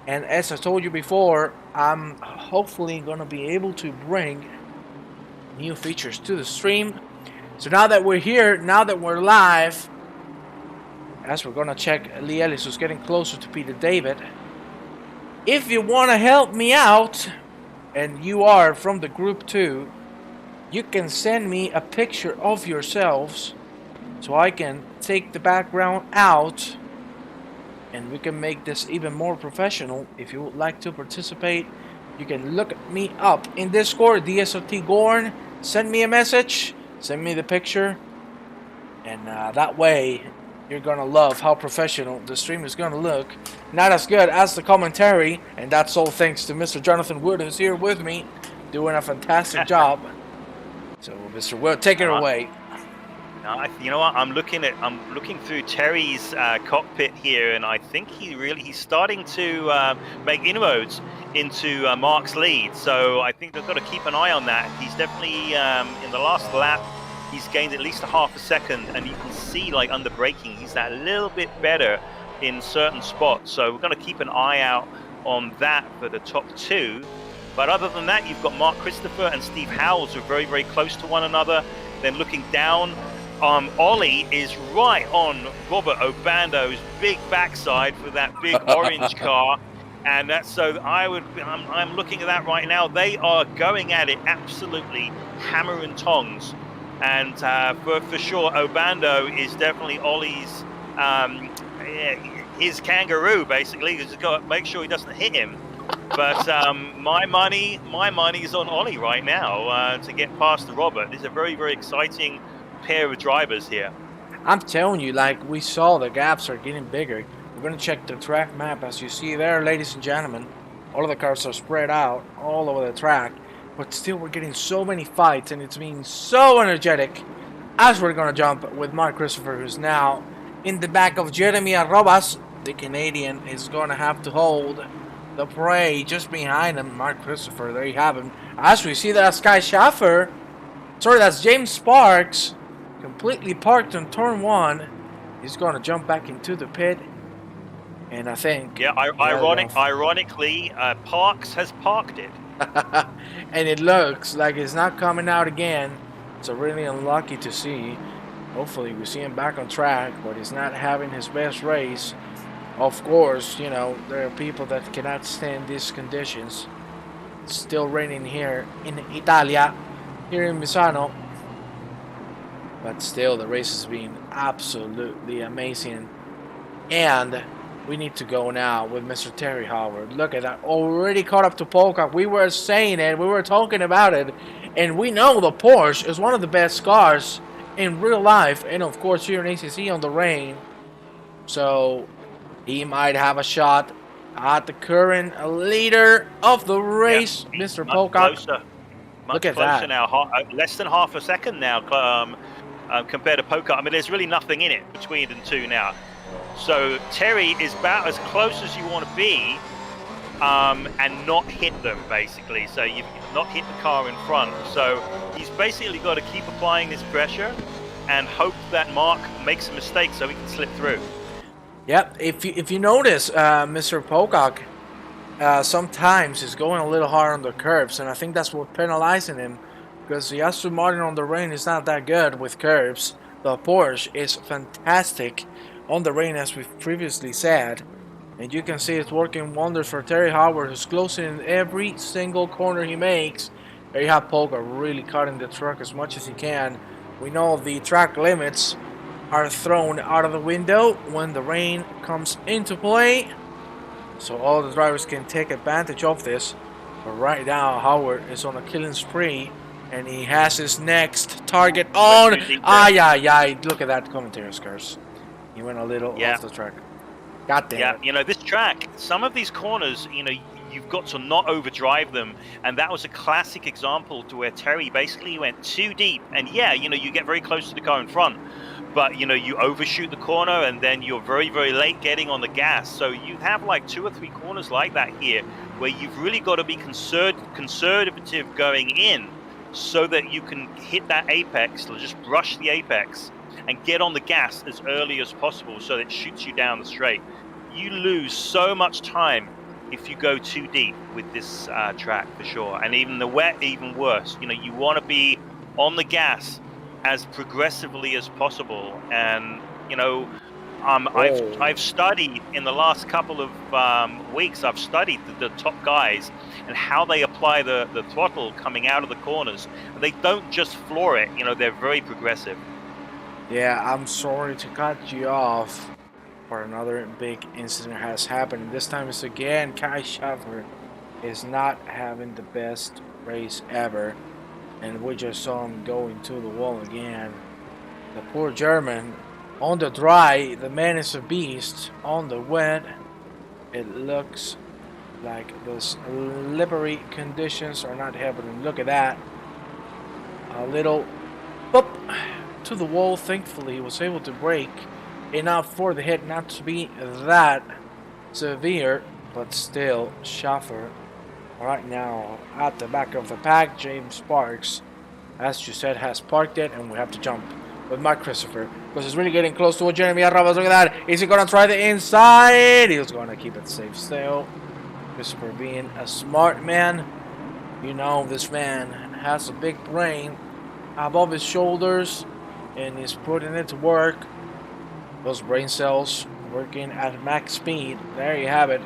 And as I told you before, I'm hopefully gonna be able to bring new features to the stream. So now that we're here, now that we're live, as we're gonna check Lee Ellis, who's getting closer to Peter David. If you want to help me out, and you are from the group 2, you can send me a picture of yourselves so I can take the background out and we can make this even more professional. If you would like to participate, you can look me up in Discord, DSOT Gorn, send me a message, send me the picture, and that way you're gonna love how professional the stream is gonna look. Not as good as the commentary, and that's all thanks to Mr. Jonathan Wood, who's here with me, doing a fantastic job. So, Mr. Wood, take it away. You know what? I'm looking through Terry's cockpit here, and I think he's starting to make inroads into Mark's lead. So I think they've got to keep an eye on that. He's definitely in the last lap, he's gained at least a half a second, and you can see like under braking, he's that little bit better in certain spots. So we're going to keep an eye out on that for the top two. But other than that, you've got Mark Christopher and Steve Howells, who are very, very close to one another. Then looking down, Ollie is right on Robert Obando's big backside for that big orange car, and that's so. I'm looking at that right now. They are going at it absolutely hammer and tongs, and for sure, Obando is definitely Ollie's his kangaroo. Basically, he's got to make sure he doesn't hit him. But my money is on Ollie right now to get past the Robert. This is a very, very exciting pair of drivers here. I'm telling you, like we saw, the gaps are getting bigger. We're going to check the track map. As you see there, ladies and gentlemen, all of the cars are spread out all over the track. But still, we're getting so many fights, and it's being so energetic. As we're going to jump with Mark Christopher, who's now in the back of Jeremy Arrobas. The Canadian is going to have to hold the prey just behind him. Mark Christopher, there you have him. As we see that Sky Schaffer, sorry, that's James Sparks, completely parked on turn 1. He's going to jump back into the pit, and I think... Yeah, ironically, Parks has parked it. And it looks like it's not coming out again. So really unlucky to see. Hopefully we see him back on track, but he's not having his best race. Of course, you know, there are people that cannot stand these conditions. It's still raining here in Italia, here in Misano. But still, the race has been absolutely amazing. And we need to go now with Mr. Terry Howard. Look at that. Already caught up to Polka. We were saying it. We were talking about it. And we know the Porsche is one of the best cars in real life. And, of course, here in ACC on the rain. So he might have a shot at the current leader of the race, yeah, Mr. Polka. Look at that. Now, less than half a second now compared to Polka. I mean, there's really nothing in it between the two now. So Terry is about as close as you want to be and not hit them, basically. So you've not hit the car in front. So he's basically got to keep applying this pressure and hope that Mark makes a mistake so he can slip through. Yep, if you notice, Mr. Pocock sometimes is going a little hard on the curves, and I think that's what penalizing him, because the Aston Martin on the rain is not that good with curves. The Porsche is fantastic on the rain, as we've previously said, and you can see it's working wonders for Terry Howard, who's closing in every single corner he makes. There you have Polka really cutting the truck as much as he can. We know the track limits are thrown out of the window when the rain comes into play, so all the drivers can take advantage of this. But right now Howard is on a killing spree, and he has his next target on. Look at that commentator's curse. He went a little off the track. God damn it. Yeah, you know, this track, some of these corners, you know, you've got to not overdrive them, and that was a classic example to where Terry basically went too deep, and yeah, you know, you get very close to the car in front, but you know, you overshoot the corner, and then you're very, very late getting on the gas. So you have like 2 or 3 corners like that here, where you've really got to be conservative going in, so that you can hit that apex, or just brush the apex, and get on the gas as early as possible, so that it shoots you down the straight. You lose so much time if you go too deep with this track, for sure. And even the wet, even worse. You know, you want to be on the gas as progressively as possible. And you know, I've studied in the last couple of weeks. I've studied the top guys and how they apply the throttle coming out of the corners. And they don't just floor it. You know, they're very progressive. Yeah, I'm sorry to cut you off, but another big incident has happened. This time it's again Kai Schaffer is not having the best race ever, and we just saw him go into the wall again. The poor German on the dry, the man is a beast. On the wet, it looks like the slippery conditions are not happening. Look at that. A little boop into the wall. Thankfully, he was able to brake enough for the hit not to be that severe, but still, Schaffer right now at the back of the pack. James Sparks, as you said, has parked it, and we have to jump with Mark Christopher because it's really getting close to Jeremy Arrabas. Look at that. Is he going to try the inside? He's going to keep it safe still. Christopher being a smart man. You know, this man has a big brain above his shoulders, and he's putting it to work. Those brain cells working at max speed. There you have it.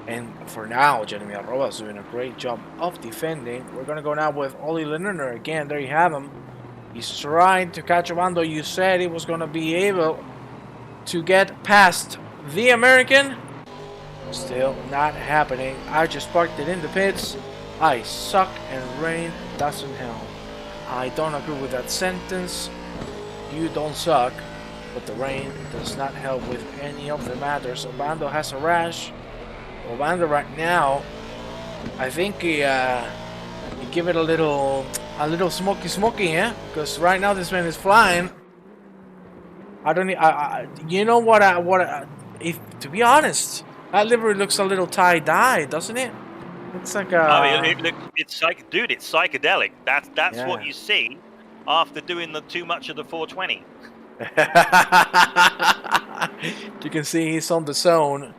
And for now, Jeremy Arroba is doing a great job of defending. We're going to go now with Oli Lindener again. There you have him. He's trying to catch Obando. You said he was going to be able to get past the American. Still not happening. I just parked it in the pits. I suck and rain doesn't help. I don't agree with that sentence. You don't suck, but the rain does not help with any of the matters. Obando has a rash. Obando right now, I think he give it a little smoky, yeah? Because right now this man is flying. I don't. You know what? If to be honest, that livery looks a little tie-dye, doesn't it? It's like a. I mean, it's like, dude, it's psychedelic. That's Yeah. what you see after doing too much of the 420. You can see he's on the zone.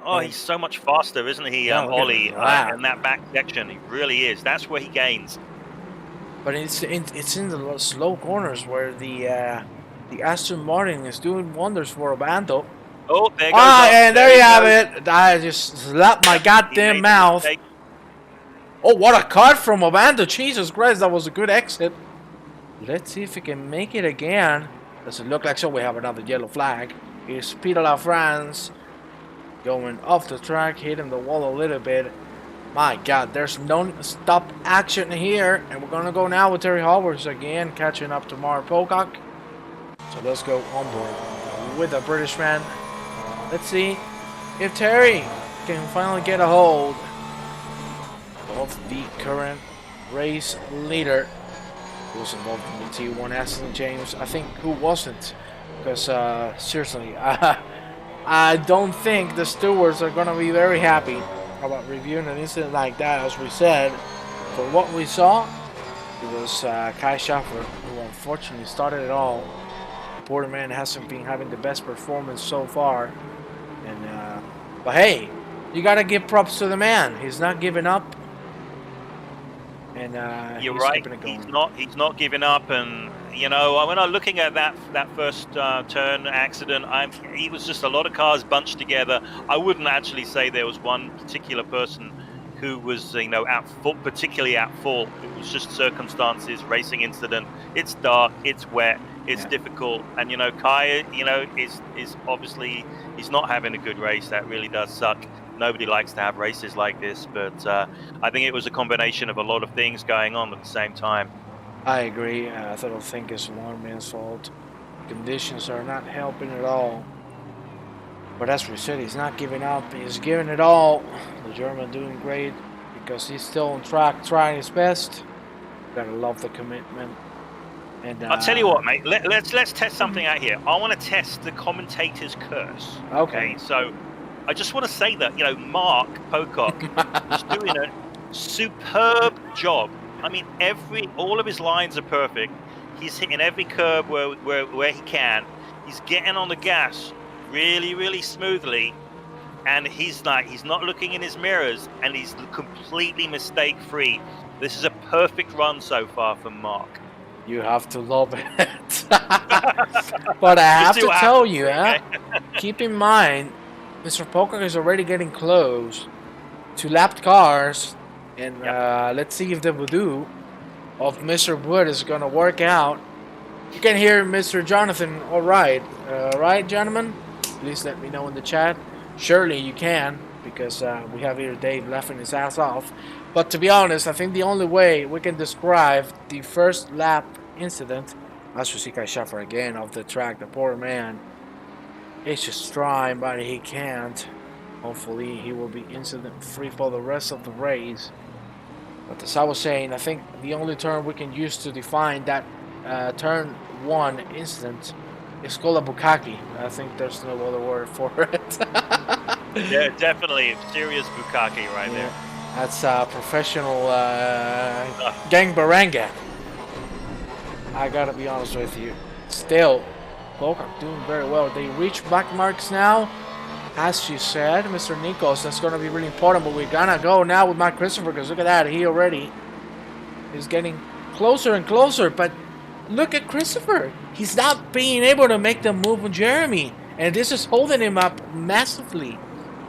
Oh, he's so much faster, isn't he, Yeah, Ollie? look at In that back section, he really is. That's where he gains. But it's in the slow corners where the Aston Martin is doing wonders for Obando. Oh, there goes. And there you have it. I just slapped my goddamn mouth. Oh, what a cut from Obando. Jesus Christ, that was a good exit. Let's see if he can make it again. Does it look like so? We have another yellow flag. Here's Peter LaFrance going off the track, hitting the wall a little bit. My God, there's no stop action here. And we're going to go now with Terry Howard again, catching up to Mark Pocock. So let's go on board with the British man. Let's see if Terry can finally get a hold of the current race leader who was involved in the T1 accident, James. I think who wasn't, because seriously, I don't think the stewards are going to be very happy about reviewing an incident like that. As we said, for what we saw, it was Kai Schaffer who unfortunately started it all. The poor man hasn't been having the best performance so far. And but hey, you gotta give props to the man. He's not giving up, and you're right. He's not giving up. And you know, when I'm looking at that first turn accident, he was just a lot of cars bunched together. I wouldn't actually say there was one particular person who was, you know, particularly at fault. It was just circumstances, racing incident. It's dark, it's wet, it's difficult, and you know, Kai, you know, is obviously he's not having a good race. That really does suck. Nobody likes to have races like this, but I think it was a combination of a lot of things going on at the same time. I agree. I don't think it's one man's fault. Conditions are not helping at all. But as we said, he's not giving up. He's giving it all. The German doing great because he's still on track, trying his best. Gotta love the commitment. And I'll tell you what, mate. Let's test something out here. I want to test the commentator's curse. Okay. So I just want to say that, you know, Mark Pocock is doing a superb job. I mean, all of his lines are perfect. He's hitting every curb where he can. He's getting on the gas really, really smoothly, and he's not looking in his mirrors, and he's completely mistake-free. This is a perfect run so far from Mark. You have to love it. But I have to tell you, keep in mind, Mr. Pocock is already getting close to lapped cars, and let's see if the voodoo of Mr. Wood is going to work out. You can hear Mr. Jonathan, all right. Right, gentlemen? Please let me know in the chat. Surely you can, because we have here Dave laughing his ass off. But to be honest, I think the only way we can describe the first lap incident, as you see Kai Schaffer again off the track, the poor man is just trying, but he can't. Hopefully he will be incident free for the rest of the race. But as I was saying, I think the only term we can use to define that turn 1 incident is called a bukkake. I think there's no other word for it. Yeah, definitely serious bukkake right there. That's a professional gang baranga. I gotta be honest with you. Still, Pocock doing very well. They reach back marks now. As you said, Mr. Nikos, that's gonna be really important. But we're gonna go now with Mark Christopher, because look at that. He already is getting closer and closer. But look at Christopher. He's not being able to make the move with Jeremy. And this is holding him up massively.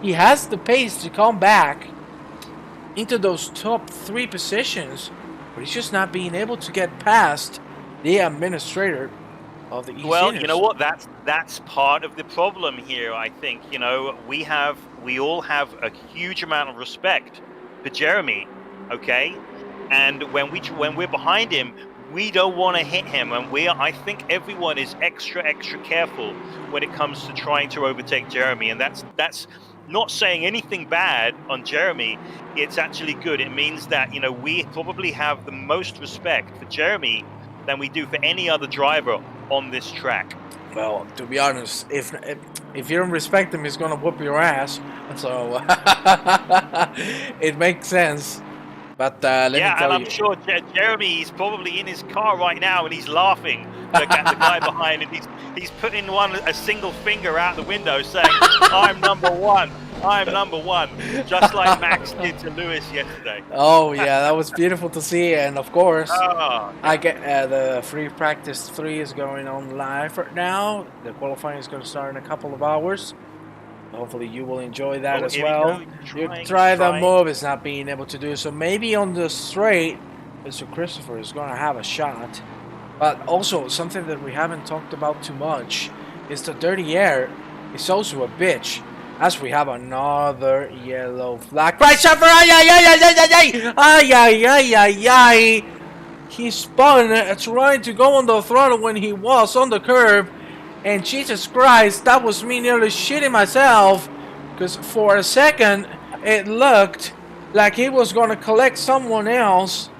He has the pace to come back into those top 3 positions, but he's just not being able to get past the administrator of the eSeniors. Well, you know what? That's part of the problem here. I think we all have a huge amount of respect for Jeremy, okay? And when we're behind him, we don't want to hit him, and I think everyone is extra careful when it comes to trying to overtake Jeremy, and that's not saying anything bad on Jeremy. It's actually good. It means that we probably have the most respect for Jeremy than we do for any other driver on this track. Well, to be honest, if you don't respect him, he's gonna whoop your ass. So it makes sense. But let me tell and I'm sure Jeremy is probably in his car right now and he's laughing at the guy behind, and he's putting a single finger out the window saying, "I'm number one. I'm number one," just like Max did to Lewis yesterday. Oh yeah, that was beautiful to see, and of course, I get the free practice 3 is going on live right now. The qualifying is going to start in a couple of hours. Hopefully you will enjoy that as well. You try the move, is not being able to do so. Maybe on the straight, Mr. Christopher is going to have a shot. But also, something that we haven't talked about too much is the dirty air is also a bitch. As we have another yellow flag. Right shot for ay. He spun trying to go on the throttle when he was on the curb. And Jesus Christ, that was me nearly shitting myself, because for a second it looked like he was going to collect someone else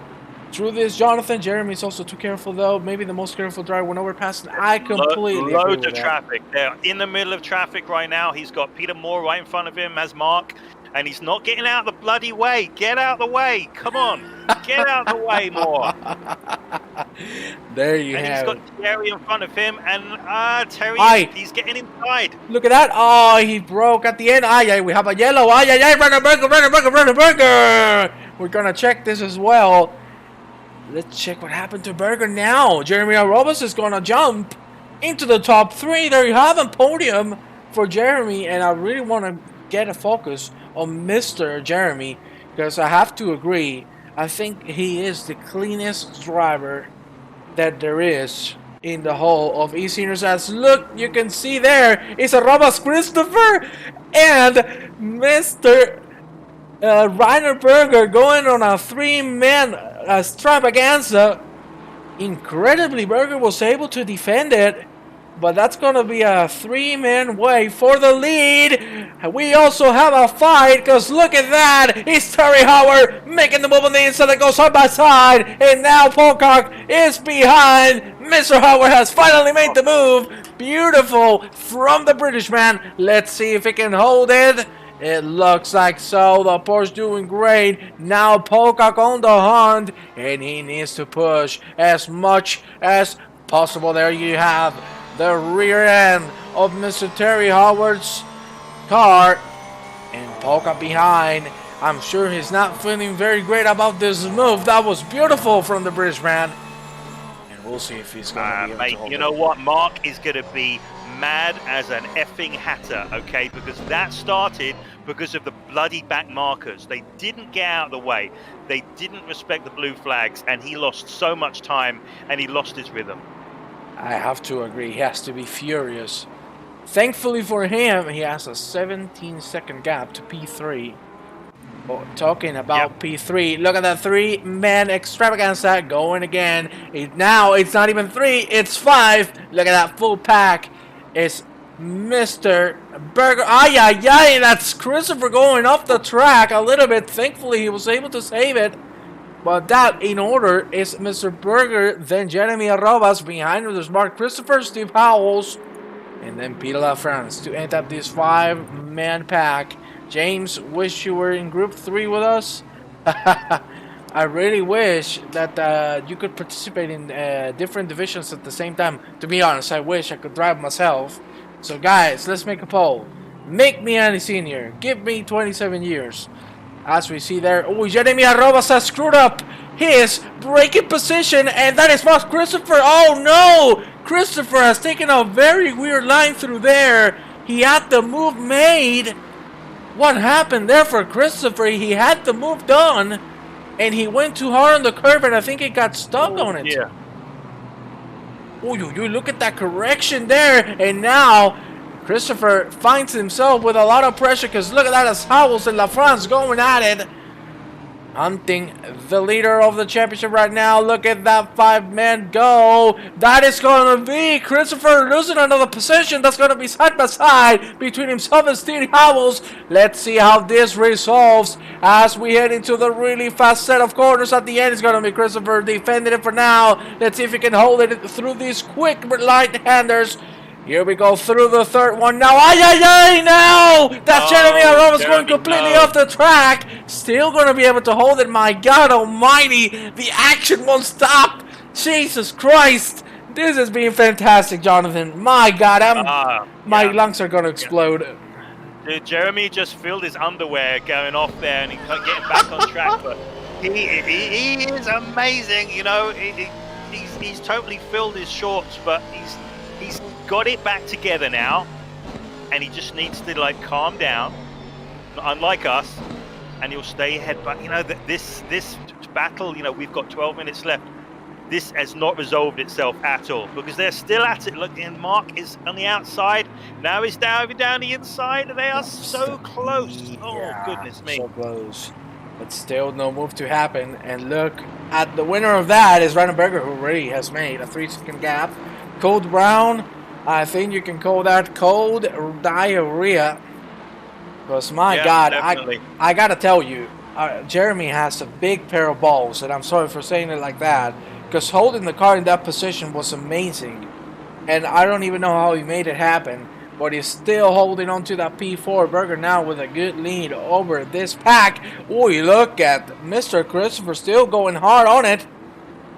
through this. Jonathan Jeremy's also too careful, though. Maybe the most careful driver when overpassing. I completely agree with that. Traffic. They're in the middle of traffic right now. He's got Peter Moore right in front of him as Mark, and he's not getting out of the bloody way. Get out of the way. Come on. Get out of the way, Moore. There you have it. And he's got Terry in front of him, and Terry, he's getting inside. Look at that. Oh, he broke at the end. We have a yellow. Runner Burger. We're going to check this as well. Let's check what happened to Berger now. Jeremy Arobas is going to jump into the top 3. There you have a podium for Jeremy, and I really want to get a focus on Mr. Jeremy, because I have to agree, I think he is the cleanest driver that there is in the whole of eSeniors. As look, you can see there is a Robas Christopher and Mr. Rainer Berger going on a 3-man extravaganza. Incredibly, Berger was able to defend it, but that's going to be a 3-man way for the lead. We also have a fight, because look at that. It's Terry Howard making the move on the inside that goes side by side. And now Pocock is behind. Mr. Howard has finally made the move. Beautiful from the British man. Let's see if he can hold it. It looks like so. The Porsche doing great. Now Pocock on the hunt, and he needs to push as much as possible. There you have the rear end of Mr. Terry Howard's car, and Pocock behind. I'm sure he's not feeling very great about this move. That was beautiful from the British man, and we'll see if he's going to be able to hold you know what? Mark is going to be mad as an effing hatter, okay? Because that started because of the bloody back markers. They didn't get out of the way. They didn't respect the blue flags, and he lost so much time, and he lost his rhythm. I have to agree. He has to be furious. Thankfully for him, he has a 17-second gap to P3. Oh, talking about P3, look at that 3-man extravaganza going again. Now it's not even 3, it's 5. Look at that full pack. It's Mr. Berger. That's Christopher going off the track a little bit. Thankfully, he was able to save it. But that in order is Mr. Berger, then Jeremy Arrobas. Behind him, there's Mark Christopher, Steve Howells, and then Peter LaFrance to end up this 5-man pack. James, wish you were in Group 3 with us. I really wish that you could participate in different divisions at the same time. To be honest, I wish I could drive myself. So guys, let's make a poll. Make me an eSenior. Give me 27 years. As we see there, oh, Jeremy Arrobas has screwed up his braking position, and that is Mark Christopher. Oh no! Christopher has taken a very weird line through there. He had the move made. What happened there for Christopher? He had the move done, and he went too hard on the curb, and I think he got stuck on it. Yeah. Oh, you look at that correction there, and now Christopher finds himself with a lot of pressure because look at that as Howells and LaFrance going at it. Hunting the leader of the championship right now. Look at that 5-man go. That is going to be Christopher losing another position. That's going to be side by side between himself and Steve Howells. Let's see how this resolves as we head into the really fast set of corners. At the end, it's going to be Christopher defending it for now. Let's see if he can hold it through these quick light-handers. Here we go through the third one now. Now! That's Jeremy Arrobas going completely off the track. Still going to be able to hold it. My God almighty. The action won't stop. Jesus Christ. This has been fantastic, Jonathan. My God. My lungs are going to explode. Dude, Jeremy just filled his underwear going off there and he's getting back on track. But he is amazing. You know, he's totally filled his shorts, but he's got it back together now, and he just needs to like calm down, unlike us, and he'll stay ahead. But you know that this battle, you know, we've got 12 minutes left. This has not resolved itself at all because they're still at it. Look, and Mark is on the outside. Now he's down the inside, and they are so close. Oh goodness me, so close. But still no move to happen. And look at the winner of that is Ryan Berger, who already has made a 3-second gap. Code Brown, I think you can call that code diarrhea. Because my God, I gotta tell you, Jeremy has a big pair of balls, and I'm sorry for saying it like that, because holding the car in that position was amazing. And I don't even know how he made it happen, but he's still holding on to that P4. Berger now with a good lead over this pack. Oh, look at Mr. Christopher still going hard on it,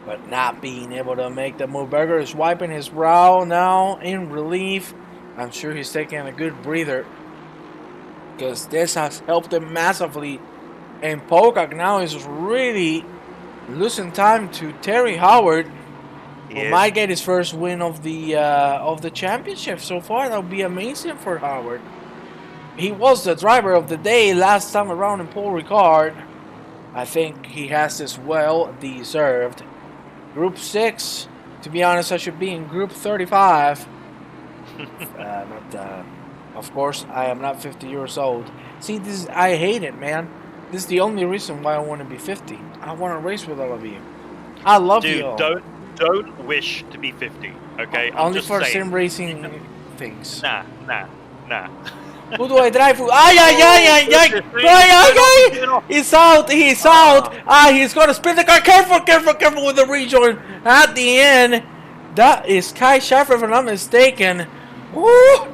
but not being able to make the move. Berger is wiping his brow now in relief. I'm sure he's taking a good breather because this has helped him massively. And Pocock now is really losing time to Terry Howard, who might get his first win of the championship so far. That would be amazing for Howard. He was the driver of the day last time around in Paul Ricard. I think he has this well deserved. Group 6, to be honest, I should be in Group 35. Of course, I am not 50 years old. See, I hate it, man. This is the only reason why I want to be 50. I want to race with all of you. I love you all. Dude, don't wish to be 50, okay? Only for sim racing things. Nah. Who do I drive for? He's out. He's going to spin the car. Careful with the rejoin. At the end, that is Kai Schaffer, if I'm not mistaken. Woo!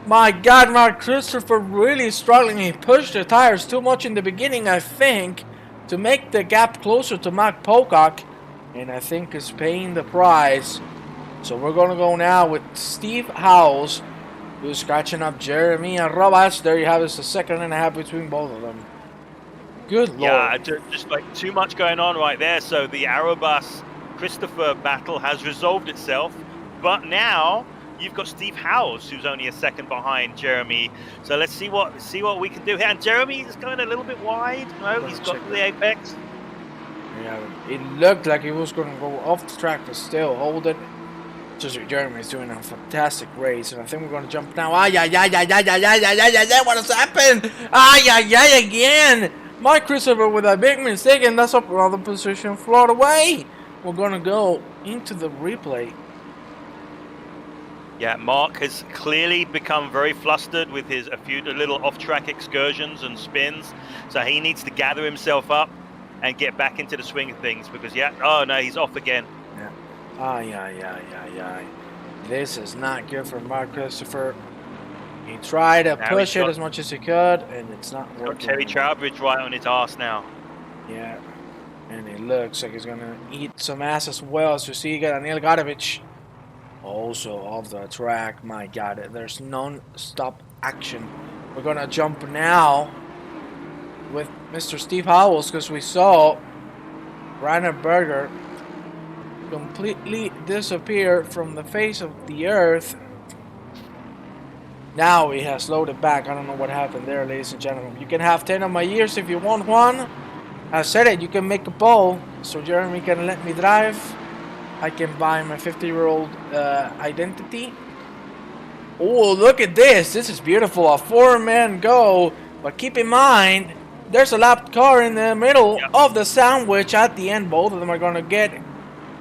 My God, Mark Christopher really struggling. He pushed the tires too much in the beginning, I think, to make the gap closer to Mark Pocock. And I think is paying the price. So we're going to go now with Steve Howells, who's catching up Jeremy Arrobas. There you have it. It's a second and a half between both of them. Good Lord. Yeah, just like too much going on right there. So the Arrobas-Christopher battle has resolved itself. But now you've got Steve Howells, who's only a second behind Jeremy. So let's see what we can do here. And Jeremy is going a little bit wide. No, he's got the apex. Yeah, it looked like he was going to go off the track, but still hold it. Just Jeremy is doing a fantastic race, and I think we're going to jump now. What has happened? Again. Mike Christopher with a big mistake, and that's up another position float away. We're going to go into the replay. Yeah, Mark has clearly become very flustered with a few little off-track excursions and spins, so he needs to gather himself up and get back into the swing of things, because oh no, he's off again. Yeah. This is not good for Mark Christopher. He tried to push it as much as he could, and it's not working. Got Terry Trowbridge right on his ass now. Yeah, and it looks like he's gonna eat some ass as well. As you see, Daniel Garovich also off the track. My God, there's non-stop action. We're gonna jump now with Mr. Steve Howells, because we saw Rainer Berger completely disappear from the face of the earth. Now he has loaded back. I don't know what happened there, ladies and gentlemen. You can have 10 of my years if you want one. I said it, you can make a poll so Jeremy can let me drive. I can buy my 50-year-old identity. Oh, look at this. This is beautiful. A 4-man go. But keep in mind, there's a lap car in the middle of the sandwich at the end. Both of them are going to get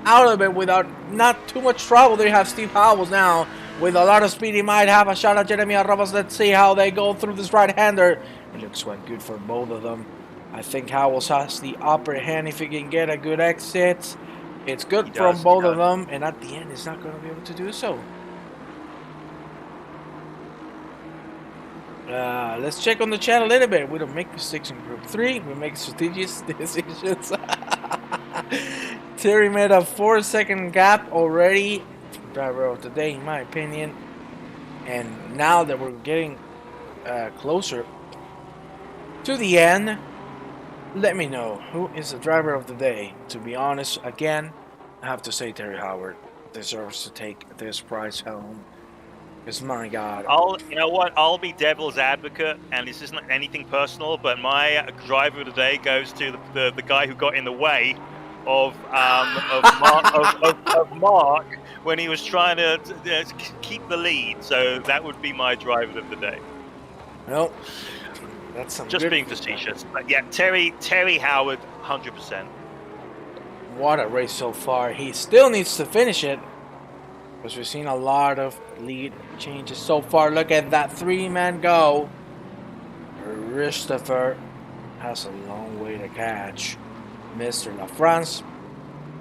out of it without not too much trouble. There you have Steve Howells now with a lot of speed. He might have a shot at Jeremy Arrobas. Let's see how they go through this right-hander. It looks quite good for both of them. I think Howells has the upper hand if he can get a good exit. It's good from both of them, and at the end, he's not going to be able to do so. Let's check on the chat a little bit. We don't make mistakes in Group 3. We make strategic decisions. Terry made a 4-second gap already. Driver of the day, in my opinion. And now that we're getting closer to the end, let me know who is the driver of the day. To be honest, again, I have to say Terry Howard deserves to take this prize home. Because my God. You know what? I'll be devil's advocate, and this isn't anything personal, but my driver of the day goes to the guy who got in the way of Mark when he was trying to keep the lead. So that would be my driver of the day. Well, that's some just being facetious, but yeah, Terry Howard, 100%. What a race so far. He still needs to finish it, because we've seen a lot of lead changes so far. Look at that 3-man go. Christopher has a long way to catch Mr. LaFrance.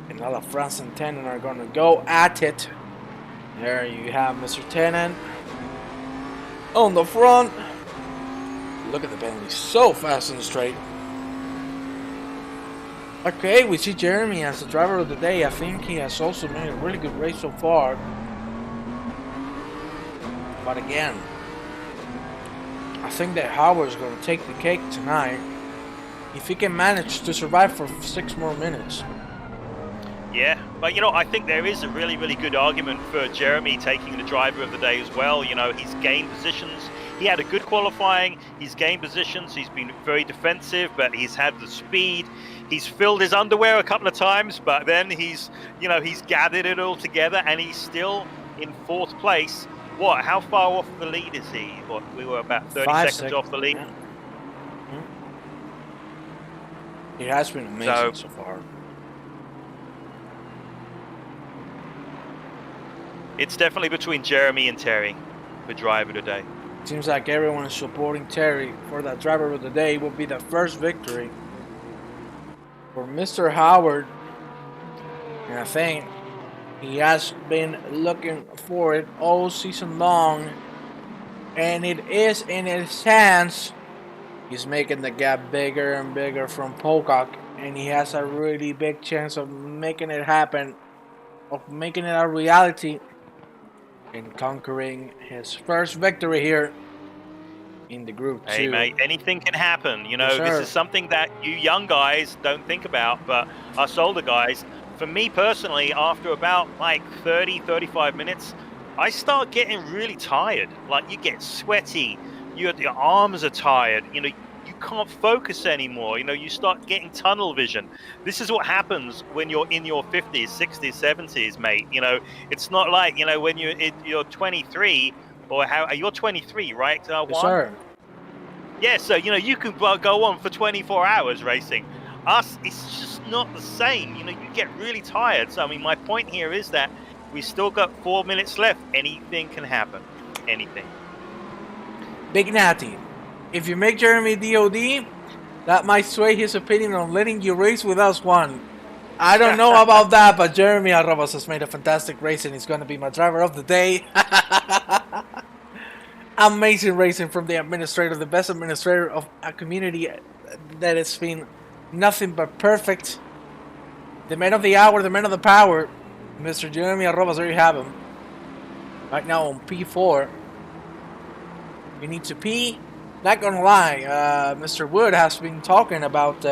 And now LaFrance and Tennant are going to go at it. There you have Mr. Tennant on the front. Look at the Bentley, so fast and straight. Okay, we see Jeremy as the driver of the day. I think he has also made a really good race so far. But again, I think that Howard's going to take the cake tonight if he can manage to survive for 6 more minutes. Yeah, but you know, I think there is a really, really good argument for Jeremy taking the driver of the day as well. You know, he's gained positions. He had a good qualifying. He's gained positions. He's been very defensive, but he's had the speed. He's filled his underwear a couple of times, but then he's gathered it all together, and he's still in 4th place. What? How far off the lead is he? What? We were about 30 seconds off the lead. Yeah. It has been amazing so far. It's definitely between Jeremy and Terry for driver today. Seems like everyone is supporting Terry for that driver of the day. It will be the first victory for Mr. Howard. And I think he has been looking for it all season long. And it is in his hands. He's making the gap bigger and bigger from Pocock. And he has a really big chance of making it happen. Of making it a reality. And conquering his first victory here in the Group 2. Hey mate, anything can happen. You know, this is something that you young guys don't think about, but us older guys, for me personally, after about like 30-35 minutes, I start getting really tired. Like, you get sweaty, your arms are tired, you know, you can't focus anymore. You know, you start getting tunnel vision. This is what happens when you're in your 50s, 60s, 70s, mate. You know, it's not like, you know, when you're 23, or you're 23, right? Yes, sir. Yeah, so, you know, you can go on for 24 hours racing. Us, it's just not the same. You know, you get really tired. So, I mean, my point here is that we still got 4 minutes left. Anything can happen. Anything. Big Natty, if you make Jeremy DOD, That might sway his opinion on letting you race with us one. I don't know about that, but Jeremy Arrobas has made a fantastic race and he's going to be my driver of the day. Amazing racing from the administrator, the best administrator of a community that has been nothing but perfect. The man of the hour, the man of the power, Mr. Jeremy Arrobas, there you have him. Right now on P4. We need to pee. Not gonna lie, Mr. Wood has been talking about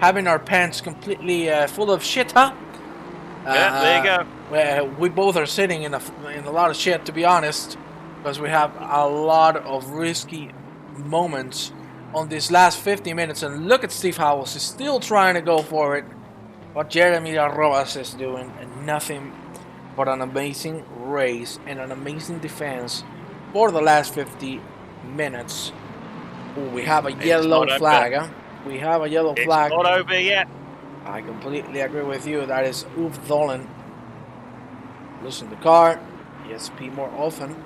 having our pants completely full of shit, huh? Yeah, there you go. We both are sitting in a lot of shit, to be honest, because we have a lot of risky moments on these last 50 minutes. And look at Steve Howells, he's still trying to go for it. What Jeremy Arrobas is doing, and nothing but an amazing race and an amazing defense for the last 50 minutes. Ooh, we have a yellow flag, huh? We have a yellow flag. It's not over yet. I completely agree with you. That is Ulf Dolan. Loosen the car. ESP more often.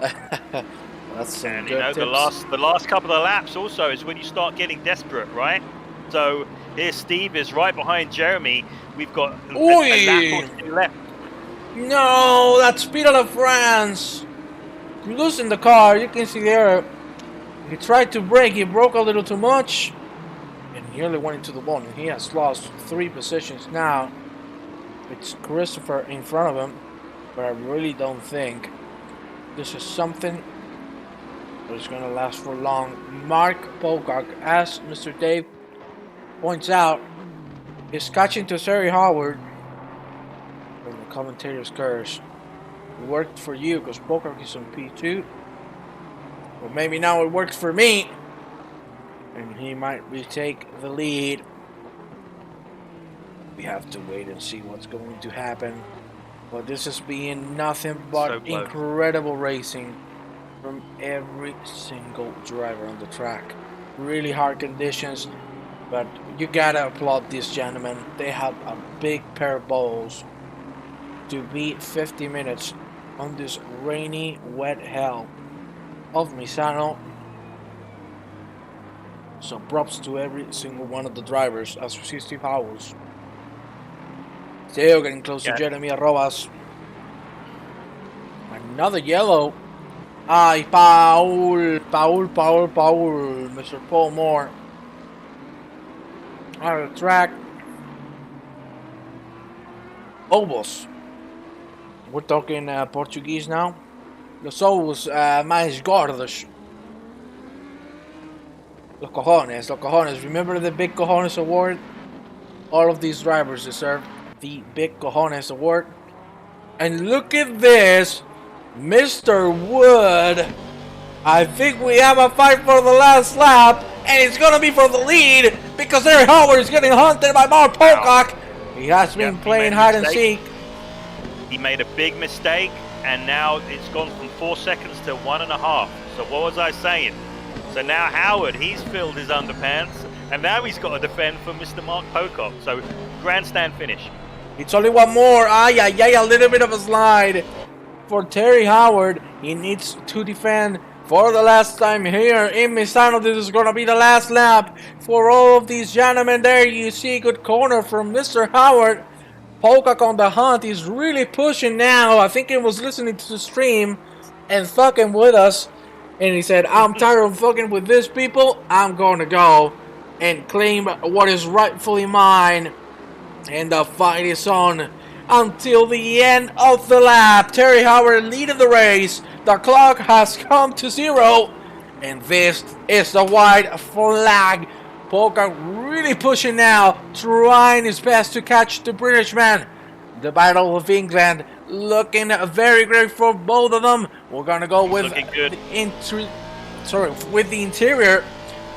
That's some and good tips. the last couple of laps also is when you start getting desperate, right? So here Steve is right behind Jeremy. We've got a lap or two left. No, that's Speed of France. Losing the car, you can see there. He tried to brake, he broke a little too much, and he nearly went into the wall. And he has lost 3 positions now. It's Christopher in front of him, but I really don't think this is something that is going to last for long. Mark Pocock, as Mr. Dave points out, is catching to Terry Howard from the commentator's curse. It worked for you because Pocock is on P2. Well, maybe now it works for me. And he might retake the lead. We have to wait and see what's going to happen. But this is being nothing but incredible racing from every single driver on the track. Really hard conditions, but you gotta applaud these gentlemen. They have a big pair of balls to beat 50 minutes on this rainy, wet hell of Misano. So props to every single one of the drivers, as we see Steve Howells. Still getting close to Jeremy Arrobas. Another yellow. Ay, Paul. Mr. Paul Moore. Out of the track. Ovos. We're talking Portuguese now. Los ovos mais gordos. Los cojones. Remember the Big Cojones Award? All of these drivers deserve the Big Cojones Award. And look at this, Mr. Wood. I think we have a fight for the last lap, and it's gonna be for the lead because Terry Howard is getting hunted by Mark Pocock. He has been playing hide and seek. He made a big mistake, and now it's gone from 4 seconds to 1.5. So what was I saying? So now Howard, he's filled his underpants, and now he's got to defend for Mr. Mark Pocock. So grandstand finish. It's only one more. A little bit of a slide for Terry Howard. He needs to defend for the last time here in Misano. This is going to be the last lap for all of these gentlemen. There you see, good corner from Mr. Howard. Pocock on the hunt. He's really pushing now. I think he was listening to the stream and fucking with us. And he said, I'm tired of fucking with these people. I'm going to go and claim what is rightfully mine. And the fight is on until the end of the lap. Terry Howard leading the race. The clock has come to 0. And this is the white flag. Pocock really pushing now, trying his best to catch the British man. The Battle of England looking very great for both of them. We're gonna go with with the interior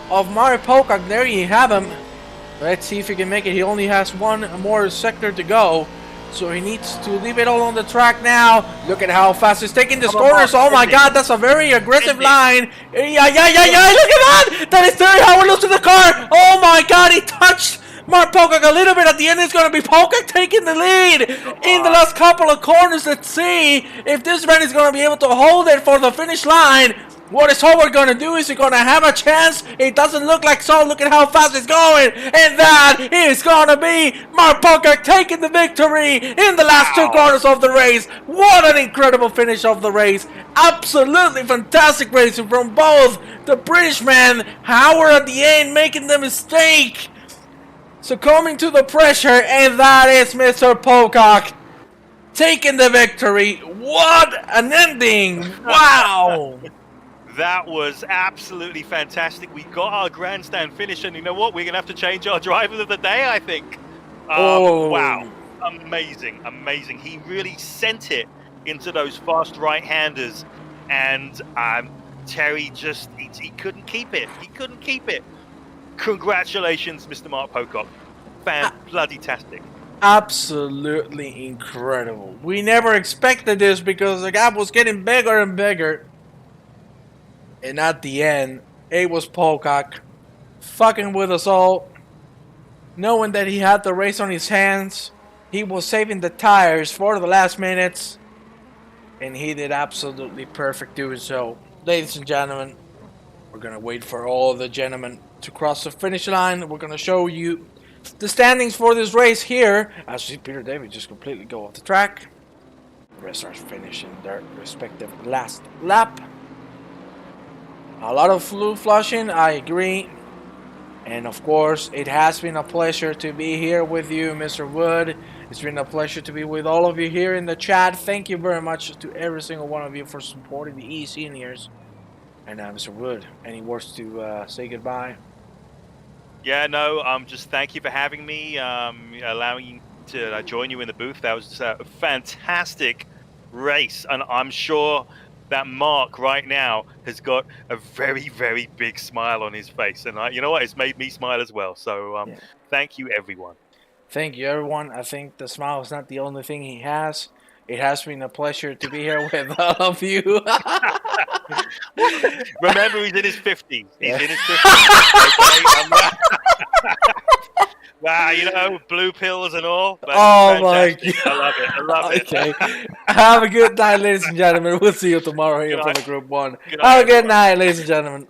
of Mario Pocock. There you have him. Let's see if he can make it. He only has one more sector to go, so he needs to leave it all on the track now. Look at how fast he's taking this corners. Oh my god, that's a very aggressive line. Yeah, look at that! That is Terry Howard losing the car. Oh my god, he touched Mark Pocock a little bit. At the end, it's going to be Pocock taking the lead in the last couple of corners. Let's see if this man is going to be able to hold it for the finish line. What is Howard gonna do? Is he gonna have a chance? It doesn't look like so. Look at how fast it's going. And that is gonna be Mark Pocock taking the victory in the last 2 corners of the race. What an incredible finish of the race. Absolutely fantastic racing from both the British man, Howard at the end making the mistake, succumbing to the pressure, and that is Mr. Pocock taking the victory. What an ending. Wow. That was absolutely fantastic. We got our grandstand finish, and you know what? We're going to have to change our driver of the day, I think. Wow. Amazing, amazing. He really sent it into those fast right-handers, and Terry just, he couldn't keep it. He couldn't keep it. Congratulations, Mr. Mark Pocock. Fan-bloody-tastic. Absolutely incredible. We never expected this because the gap was getting bigger and bigger. And at the end, it was Pocock fucking with us all. Knowing that he had the race on his hands. He was saving the tires for the last minutes. And he did absolutely perfect doing so. Ladies and gentlemen, we're going to wait for all the gentlemen to cross the finish line. We're going to show you the standings for this race here. As you see Peter David just completely go off the track. The rest are finishing their respective last lap. A lot of flu flushing, I agree. And of course, it has been a pleasure to be here with you, Mr. Wood. It's been a pleasure to be with all of you here in the chat. Thank you very much to every single one of you for supporting the eSeniors. And Mr. Wood, any words to say goodbye? Yeah, no, just thank you for having me, allowing me to join you in the booth. That was a fantastic race, and I'm sure that Mark right now has got a very, very big smile on his face. And you know what? It's made me smile as well. So thank you, everyone. Thank you, everyone. I think the smile is not the only thing he has. It has been a pleasure to be here with all of you. Remember, he's in his 50s. He's in his 50s. Okay? Wow, you know, blue pills and all. Oh my God. I love it. I love it. Okay. Have a good night, ladies and gentlemen. We'll see you tomorrow here for the Group 1. Good Have a good night, ladies and gentlemen.